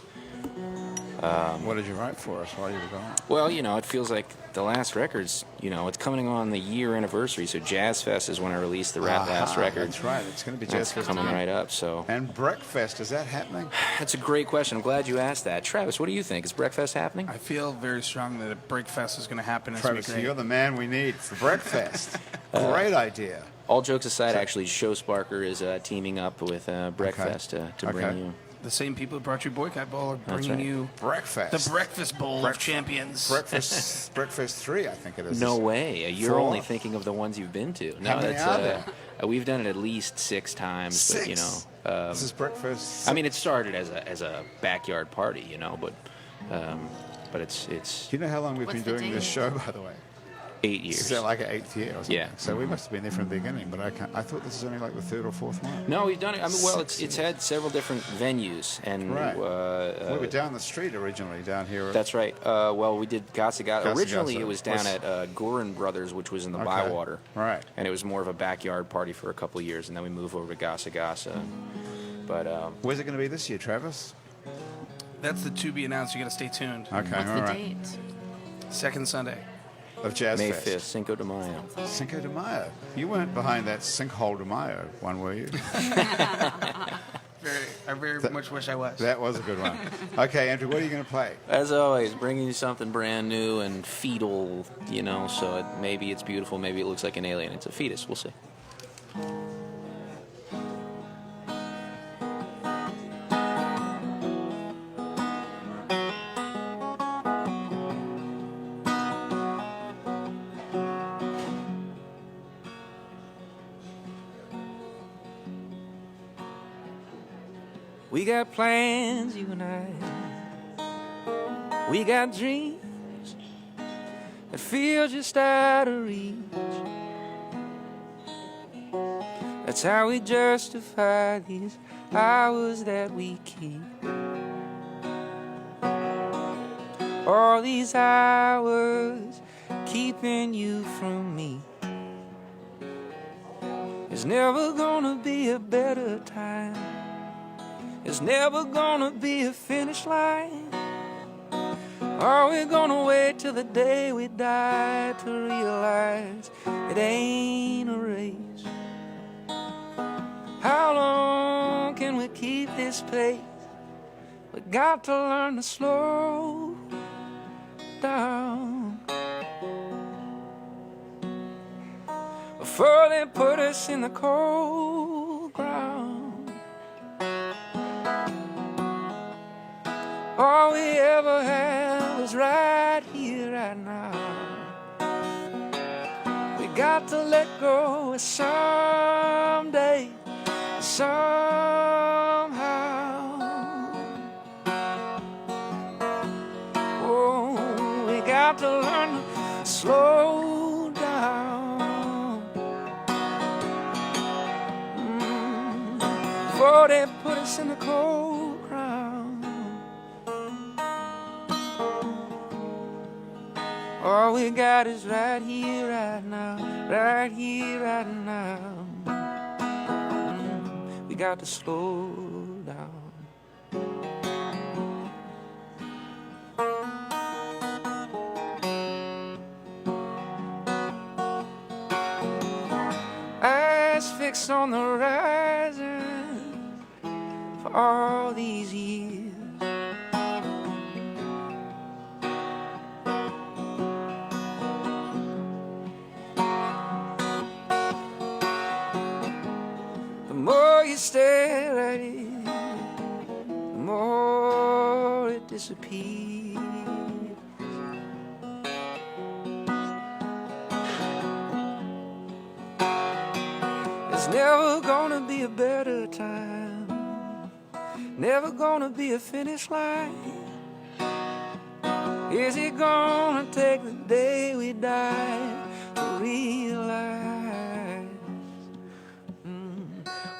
What did you write for us while you were gone? Well, it feels like the last record's, it's coming on the year anniversary. So Jazz Fest is when I released the last record. That's right. It's going to be That's Jazz Fest. coming right up. So And Breakfast, is that happening? that's a great question. I'm glad you asked that. Travis, what do you think? Is Breakfast happening? I feel very strong that a Breakfast is going to happen. It's Travis, gonna be you're great. the man we need for Breakfast. Great idea. All jokes aside, actually, Show Sparker is teaming up with Breakfast to bring Okay. you. The same people who brought you Boycott Bowl are That's bringing right. you Breakfast. the Breakfast Bowl of Champions. Breakfast 3, I think it is. No way. You're 4? only thinking of the ones you've been to. No, How many that's are there? we've done it at least 6 times. 6? But, This is Breakfast. I mean, it started as a backyard party, but it's Do you know how long we've What's been the doing this date? show, by the way? 8 years. Is that like an 8th year or something? Yeah. So we must have been there from the beginning, but I thought this is only like the 3rd or 4th one. No, we've done it. I mean, well, it's had several different venues, and Right. We were down the street originally, down here. that's right. Well, we did Gasa Gasa. Gasa Originally, Gasa. it was down at Gorin Brothers, which was in the Okay. Bywater. Right. And it was more of a backyard party for a couple of years, and then we moved over to Gasa Gasa. But Where's it going to be this year, Travis? That's the to be announced. You got to stay tuned. Okay, What's all the right. date? Second Sunday. Of Jazz May Fest. 5th, Cinco de Mayo. Cinco de Mayo. You weren't behind that Sinkhole de Mayo one, were you? I very much wish I was. That was a good one. Okay, Andrew, what are you going to play? As always, bringing you something brand new and fetal, so maybe it's beautiful, maybe it looks like an alien. It's a fetus. We'll see. We got plans, you and I. We got dreams that feel just out of reach. That's how we justify these hours that we keep. All these hours keeping you from me. There's never gonna be a better time. There's never gonna be a finish line. Are we gonna wait till the day we die to realize it ain't a race? How long can we keep this pace? We got to learn to slow down before they put us in the cold ground. All we ever have is right here, right now. We got to let go someday, somehow. Oh, we got to learn to slow down before they put us in the cold ground. All we got is right here, right now, right here, right now. We got to slow down. Eyes fixed on the horizon for all these years. disappears. There's never gonna be a better time, never gonna be a finish line. Is it gonna take the day we die to realize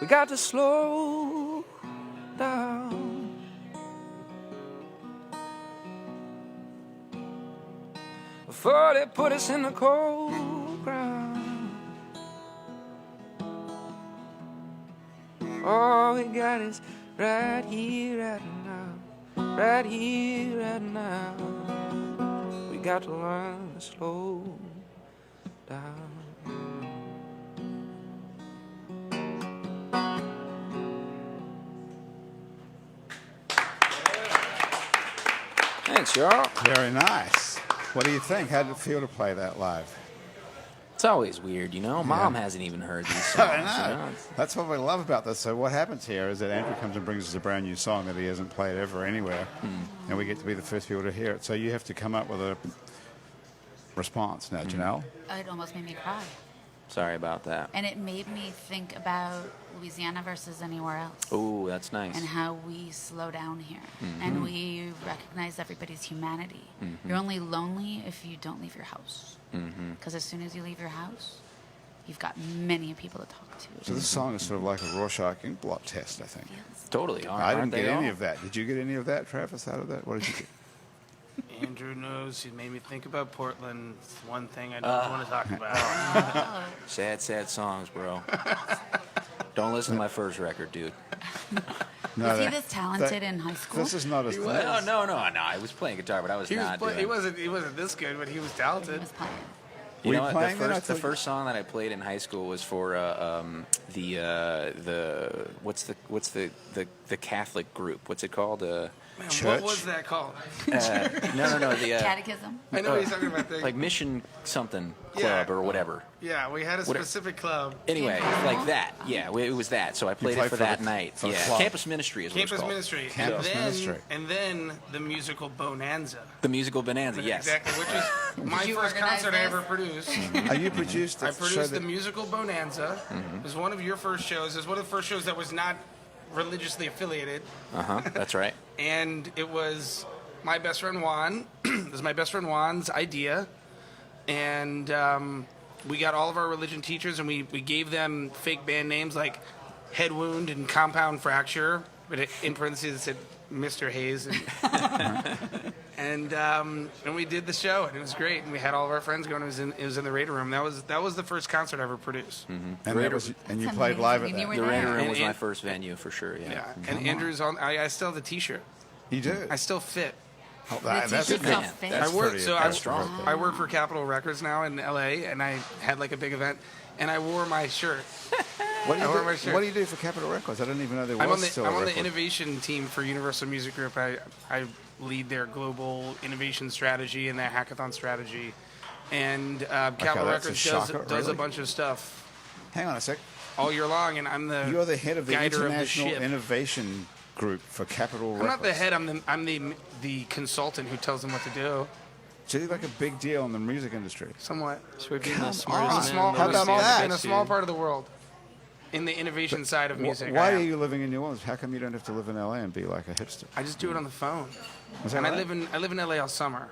we got to slow down? Before they put us in the cold ground, all we got is right here, right now, right here, right now. We got to learn to slow down. Thanks, y'all. Very nice. What do you think? How did it feel to play that live? It's always weird, you know. Mom hasn't even heard these songs. I You know. know? That's what we love about this. So what happens here is that Andrew comes and brings us a brand new song that he hasn't played ever anywhere, and we get to be the first people to hear it. So you have to come up with a response now, Janelle. It almost made me cry. Sorry about that. And it made me think about Louisiana versus anywhere else. Oh, that's nice. And how we slow down here. And we recognize everybody's humanity. You're only lonely if you don't leave your house. Because as soon as you leave your house, you've got many people to talk to. So this song is sort of like a Rorschach ink blot test, I think. Totally. I didn't get any of that. Did you get any of that, Travis, out of that? What did you get? Andrew knows he made me think about Portland. It's one thing I don't want to talk about. Sad, sad songs, bro. Don't listen to my first record, dude. Was he this talented in high school? This is not as No. I was playing guitar, but I was He not. he wasn't this good, but he was He talented. was playing. You Were know you what? playing then? I The thought you- first song that I played in high school was for what's the Catholic group? What's it called? Man, Church? what was that called? No. The Catechism. I know what he's talking about. Thing. like Mission something Yeah. club or whatever. Yeah, we had a specific club. Anyway, like that. Yeah, it was that. So I played played it for for that the- night. for the Yeah, club. Campus Ministry is what Campus it's called. Ministry. Campus and then, Ministry. And then the musical Bonanza. The musical Bonanza. Yes. Exactly, which is my you first organize concert I this? ever produced. Are you produced? I the show produced that- the musical Bonanza. It was one of your first shows. It was one of the first shows that was not religiously affiliated. That's right. And it was my best friend Juan. It was my best friend Juan's idea. And we got all of our religion teachers and we gave them fake band names like Head Wound and Compound Fracture. But in parentheses it said Mr. Hayes. And we did the show and it was great. And we had all of our friends going. It was in the Raider Room. That was the first concert I ever produced. and you That's played live at amazing. You that. were The there. Raider Room was And- my first venue for sure. Yeah. Yeah. And Andrew's on. I still have the T-shirt. You do. I still fit. Oh, The that's a t-shirt's good. not man. fake. That's I work. pretty- So that's I, strong. I work for Capitol Records now in LA, and I had like a big event, and I wore my shirt. What do I wore my you do? shirt. What do you do for Capitol Records? I didn't even know there was I'm on the still I'm a on the record. innovation team for Universal Music Group. I lead their global innovation strategy and their hackathon strategy, and Capitol that's a Records shocker, does a really? bunch of stuff Hang on a sec. all year long, and I'm the You're the head of the guider International of the ship. Innovation Group for Capitol I'm Records. not the head. I'm the consultant who tells them what to do. So you're like a big deal in the music industry. Somewhat. So we're being Come the smartest on. man Small, in the How in a about small, that? in a small part of the world, in the innovation side of music. Why I are am. you living in New Orleans? How come you don't have to live in LA and be like a hipster? I just do it on the phone. Is that And right? I live in LA all summer.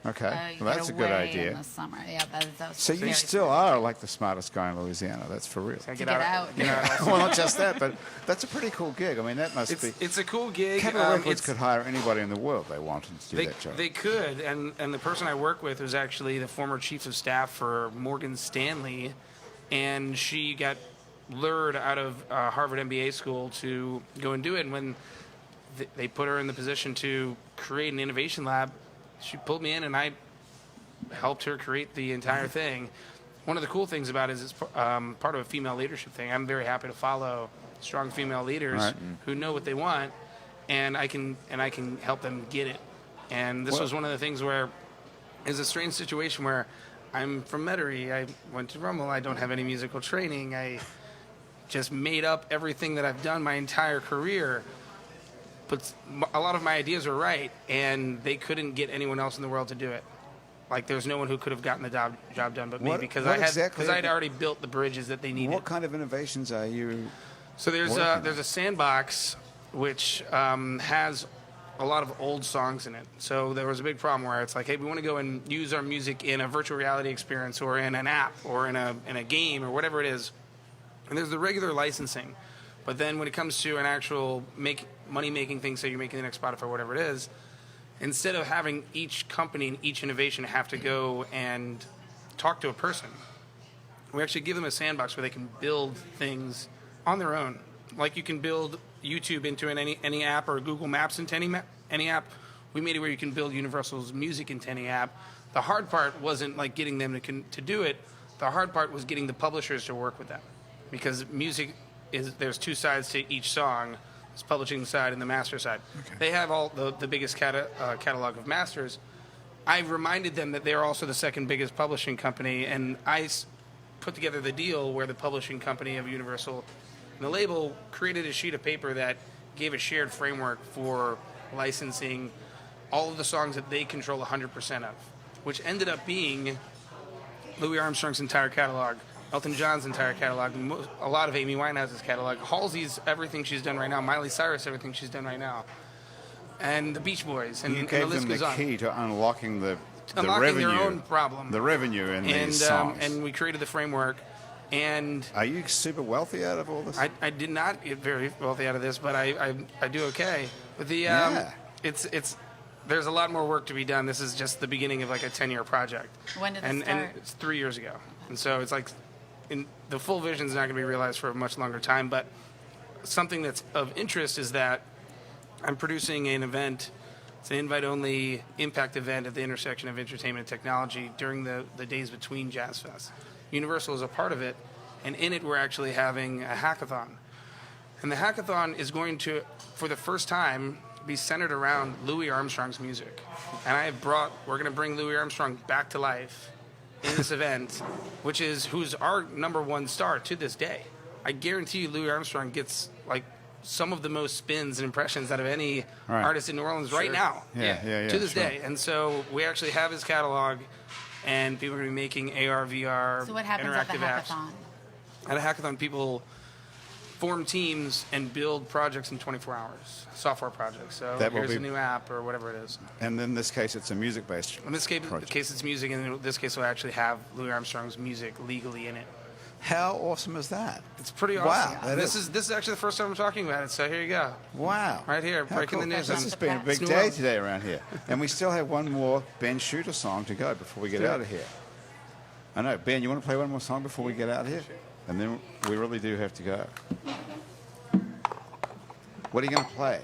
Okay, You well, get that's a good away idea. In the summer. Yeah, that's So you very still smart. are like the smartest guy in Louisiana. That's for real. I To get out. Get out. Well, not just that, but that's a pretty cool gig. I mean, that must be. It's a cool gig. Capitol Records it's- could hire anybody in the world they wanted to do that job. They could, and the person I work with is actually the former chief of staff for Morgan Stanley, and she got lured out of Harvard MBA school to go and do it. And when they put her in the position to create an innovation lab, she pulled me in, and I helped her create the entire thing. One of the cool things about it is it's part of a female leadership thing. I'm very happy to follow strong female leaders Right. who know what they want, and I can help them get it. And this Well- was one of the things where it's a strange situation where I'm from Metairie. I went to Rummel. I don't have any musical training. I just made up everything that I've done my entire career. but a lot of my ideas were right, and they couldn't get anyone else in the world to do it. Like, there's no one who could have gotten the job done but me, because what I exactly had already built the bridges that they needed. What kind of innovations are you? So there's a sandbox which has a lot of old songs in it. So there was a big problem where it's like, hey, we want to go and use our music in a virtual reality experience or in an app or in a game or whatever it is. And there's the regular licensing. But then when it comes to an actual money-making thing, say you're making the next Spotify or whatever it is, instead of having each company and each innovation have to go and talk to a person, we actually give them a sandbox where they can build things on their own. Like you can build YouTube into any app or Google Maps into any app. We made it where you can build Universal's music into any app. The hard part wasn't like getting them to do it. The hard part was getting the publishers to work with that, because music there's two sides to each song. It's publishing side and the master side. Okay. They have all the biggest catalog of masters. I reminded them that they're also the second biggest publishing company, and I put together the deal where the publishing company of Universal and the label created a sheet of paper that gave a shared framework for licensing all of the songs that they control 100% of, which ended up being Louis Armstrong's entire catalog, Elton John's entire catalog, a lot of Amy Winehouse's catalog, Halsey's everything she's done right now, Miley Cyrus everything she's done right now, and the Beach Boys, and You and the gave list them the goes on. key to unlocking the Unlocking revenue, their own problem. the revenue in these songs. And we created the framework. And are you super wealthy out of all this? I did not get very wealthy out of this, but I do okay. But it's there's a lot more work to be done. This is just the beginning of like a 10-year project. When did it and start? It's 3 years ago, and so it's like the full vision is not going to be realized for a much longer time. But something that's of interest is that I'm producing an event. It's an invite-only impact event at the intersection of entertainment and technology during the days between Jazz Fest. Universal is a part of it, and in it we're actually having a hackathon. And the hackathon is going to, for the first time, be centered around Louis Armstrong's music. And we're going to bring Louis Armstrong back to life in this event, who's our number one star to this day. I guarantee you Louis Armstrong gets like some of the most spins and impressions out of any artist in New Orleans right now. Yeah, to this day. And so we actually have his catalog, and people are going to be making AR, VR, So what happens at the interactive apps. hackathon? At a hackathon, people form teams and build projects in 24 hours, software projects. So here's a new app or whatever it is. And in this case, it's a music-based In this case, it's music, and in this case, we'll actually have Louis Armstrong's music legally in it. How awesome is that? It's pretty awesome. Wow, This is actually the first time I'm talking about it, so here you go. Wow. Right here, How breaking cool. the news. This has been a big New day Orleans. today around here. And we still have one more Ben Shoote song to go before we get out of here. I know. Ben, you want to play one more song before we get out of here? And then we really do have to go. What are you going to play?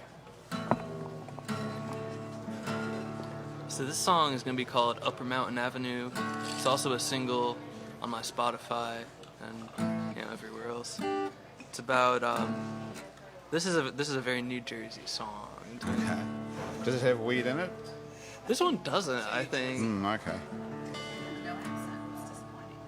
So this song is going to be called Upper Mountain Avenue. It's also a single on my Spotify and everywhere else. It's about this is a very New Jersey song. Okay. Does it have weed in it? This one doesn't, I think. Okay. No accent. It's disappointing.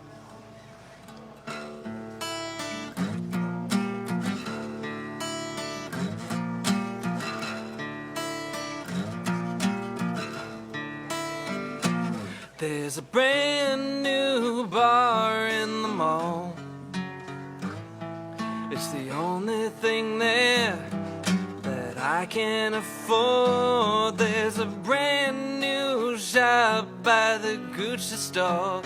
There's a brand new bar in the mall. It's the only thing there that I can afford. There's a brand new shop by the Gucci store,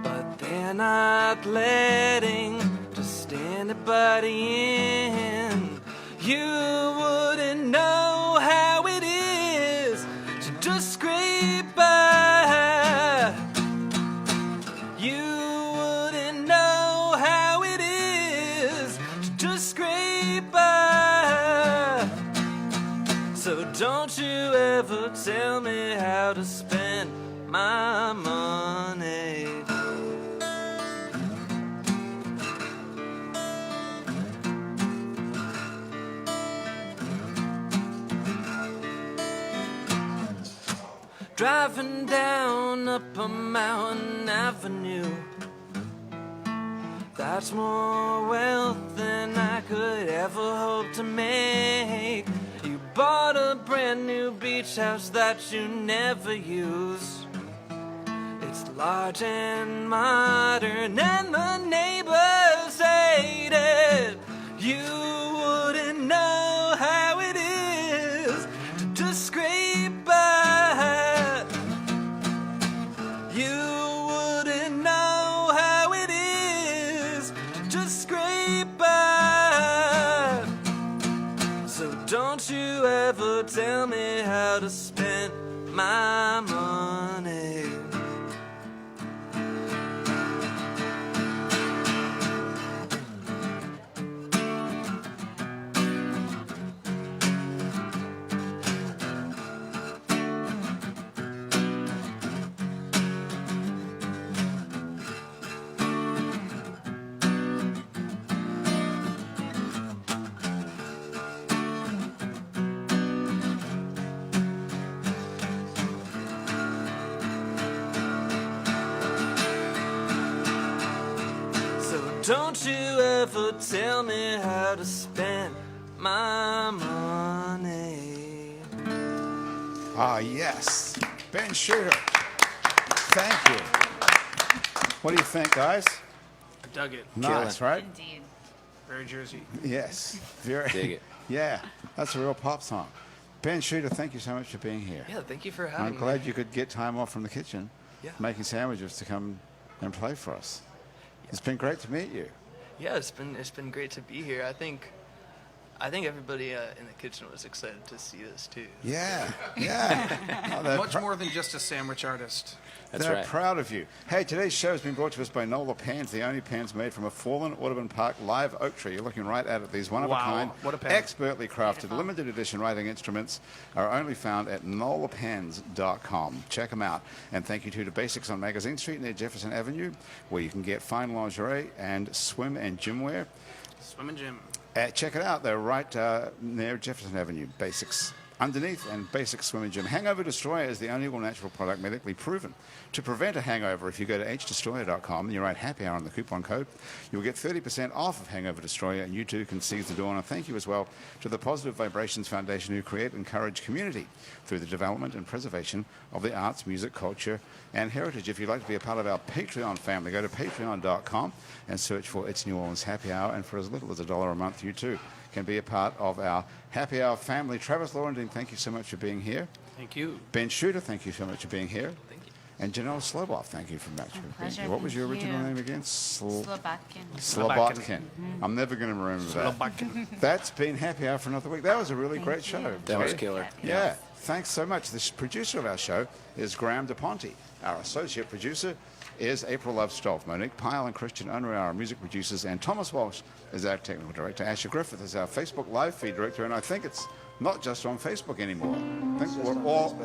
but they're not letting just anybody in. You wouldn't know how it is to just scrape by. You wouldn't know how it is to just scrape by. So don't you ever tell me how to spend my money. Driving down Upper Mountain Avenue, that's more wealth than I could ever hope to make. bought a brand new beach house that you never use. It's large and modern and the neighbors hate it. You wouldn't know how it is to just scrape by. You wouldn't know how it is to just scrape by. So don't you ever tell me how to spend my money. Don't you ever tell me how to spend my money. Ah, yes. Ben Shoote. Thank you. What do you think, guys? I dug it. Nice, right? Indeed. Very Jersey. Yes. Very. Dig it. Yeah, that's a real pop song. Ben Shoote, thank you so much for being here. Yeah, thank you for having I'm me. glad you could get time off from the kitchen, Yeah. making sandwiches to come and play for us. It's been great to meet you. Yeah, it's been great to be here. I think everybody in the kitchen was excited to see this too. Yeah, yeah. Oh, they're Much more than just a sandwich artist. That's They're right. proud of you. Hey, today's show has been brought to us by Nola Pans, the only pans made from a fallen Audubon Park live oak tree. You're looking right at it. These one-of-a-kind, What a pan. expertly crafted, limited edition writing instruments are only found at nolapans.com. Check them out. And thank you, too, to Basics on Magazine Street near Jefferson Avenue, where you can get fine lingerie and swim and gym wear. Swim and gym. Check it out. They're right near Jefferson Avenue. Basics underneath and Basics Swim and Gym. Hangover Destroyer is the only all-natural product medically proven to prevent a hangover. If you go to hdestroyer.com and you write happy hour on the coupon code, you'll get 30% off of Hangover Destroyer, and you too can seize the dawn. And thank you as well to the Positive Vibrations Foundation, who create and encourage community through the development and preservation of the arts, music, culture, and heritage. If you'd like to be a part of our Patreon family, go to patreon.com and search for It's New Orleans Happy Hour, and for as little as $1 a month, you too can be a part of our Happy Hour family. Travis Laurendine, thank you so much for being here. Thank you. Ben Shoote, thank you so much for being here. Thank you. And Janelle Slobov, thank you for much for being pleasure, here. What was your thank original you. name again? Slobotkin. Slobotkin. I'm never going to remember that. That's been Happy Hour for another week. That was a really great show. That was Terry. killer. Yeah, thanks so much. The producer of our show is Graham DePonte. Our associate producer is April Love Stolf. Monique Pyle and Christian Unruh are our music producers, and Thomas Walsh is our technical director. Asher Griffith is our Facebook live feed director, and I think it's not just on Facebook anymore. I think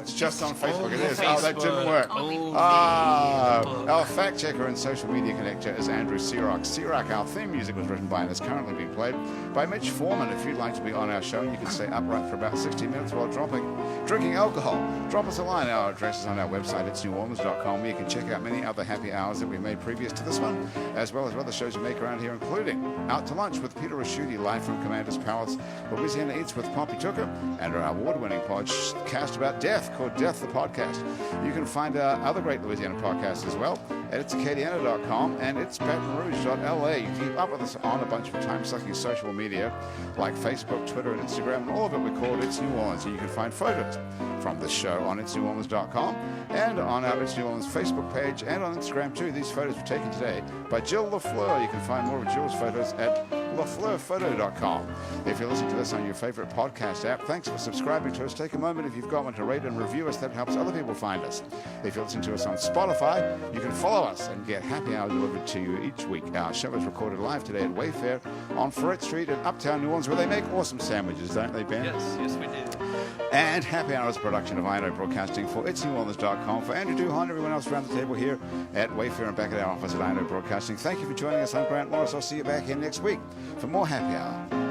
it's just on Facebook. It is. Oh, that didn't work. Our fact checker and social media connector is Andrew Siroc. Siroc, our theme music was written by and is currently being played by Mitch Foreman. If you'd like to be on our show, you can stay upright for about 60 minutes while drinking alcohol. Drop us a line. Our address is on our website. It's neworleans.com, where you can check out many other happy hours that we made previous to this one, as well as other shows we make around here, including Out to Lunch with Peter Raschuti, live from Commander's Palace, Louisiana Eats with Poppy Tucker, and our award-winning podcast about death called Death the Podcast. You can find our other great Louisiana podcasts as well at itsacadiana.com and itsbatonrouge.la. You can keep up with us on a bunch of time-sucking social media like Facebook, Twitter, and Instagram, and all of it we call It's New Orleans. And you can find photos from this show on itsneworleans.com and on our It's New Orleans Facebook page and on Instagram too. These photos were taken today by Jill LaFleur. You can find more of Jill's photos at lafleurphoto.com. If you're listening to this on your favorite podcast app, thanks for subscribing to us. Take a moment, if you've got one, to rate and review us. That helps other people find us. If you're listening to us on Spotify, you can follow us and get Happy Hour delivered to you each week. Our show is recorded live today at Wayfare on Ferret Street in Uptown New Orleans, where they make awesome sandwiches, don't they, Ben? Yes, we do. And Happy Hour is a production of INO Broadcasting for itsneworleans.com. For Andrew Duhon, everyone else around the table here at Wayfare and back at our office at INO Broadcasting, thank you for joining us. I'm Grant Morris. I'll see you back here next week for more Happy Hour.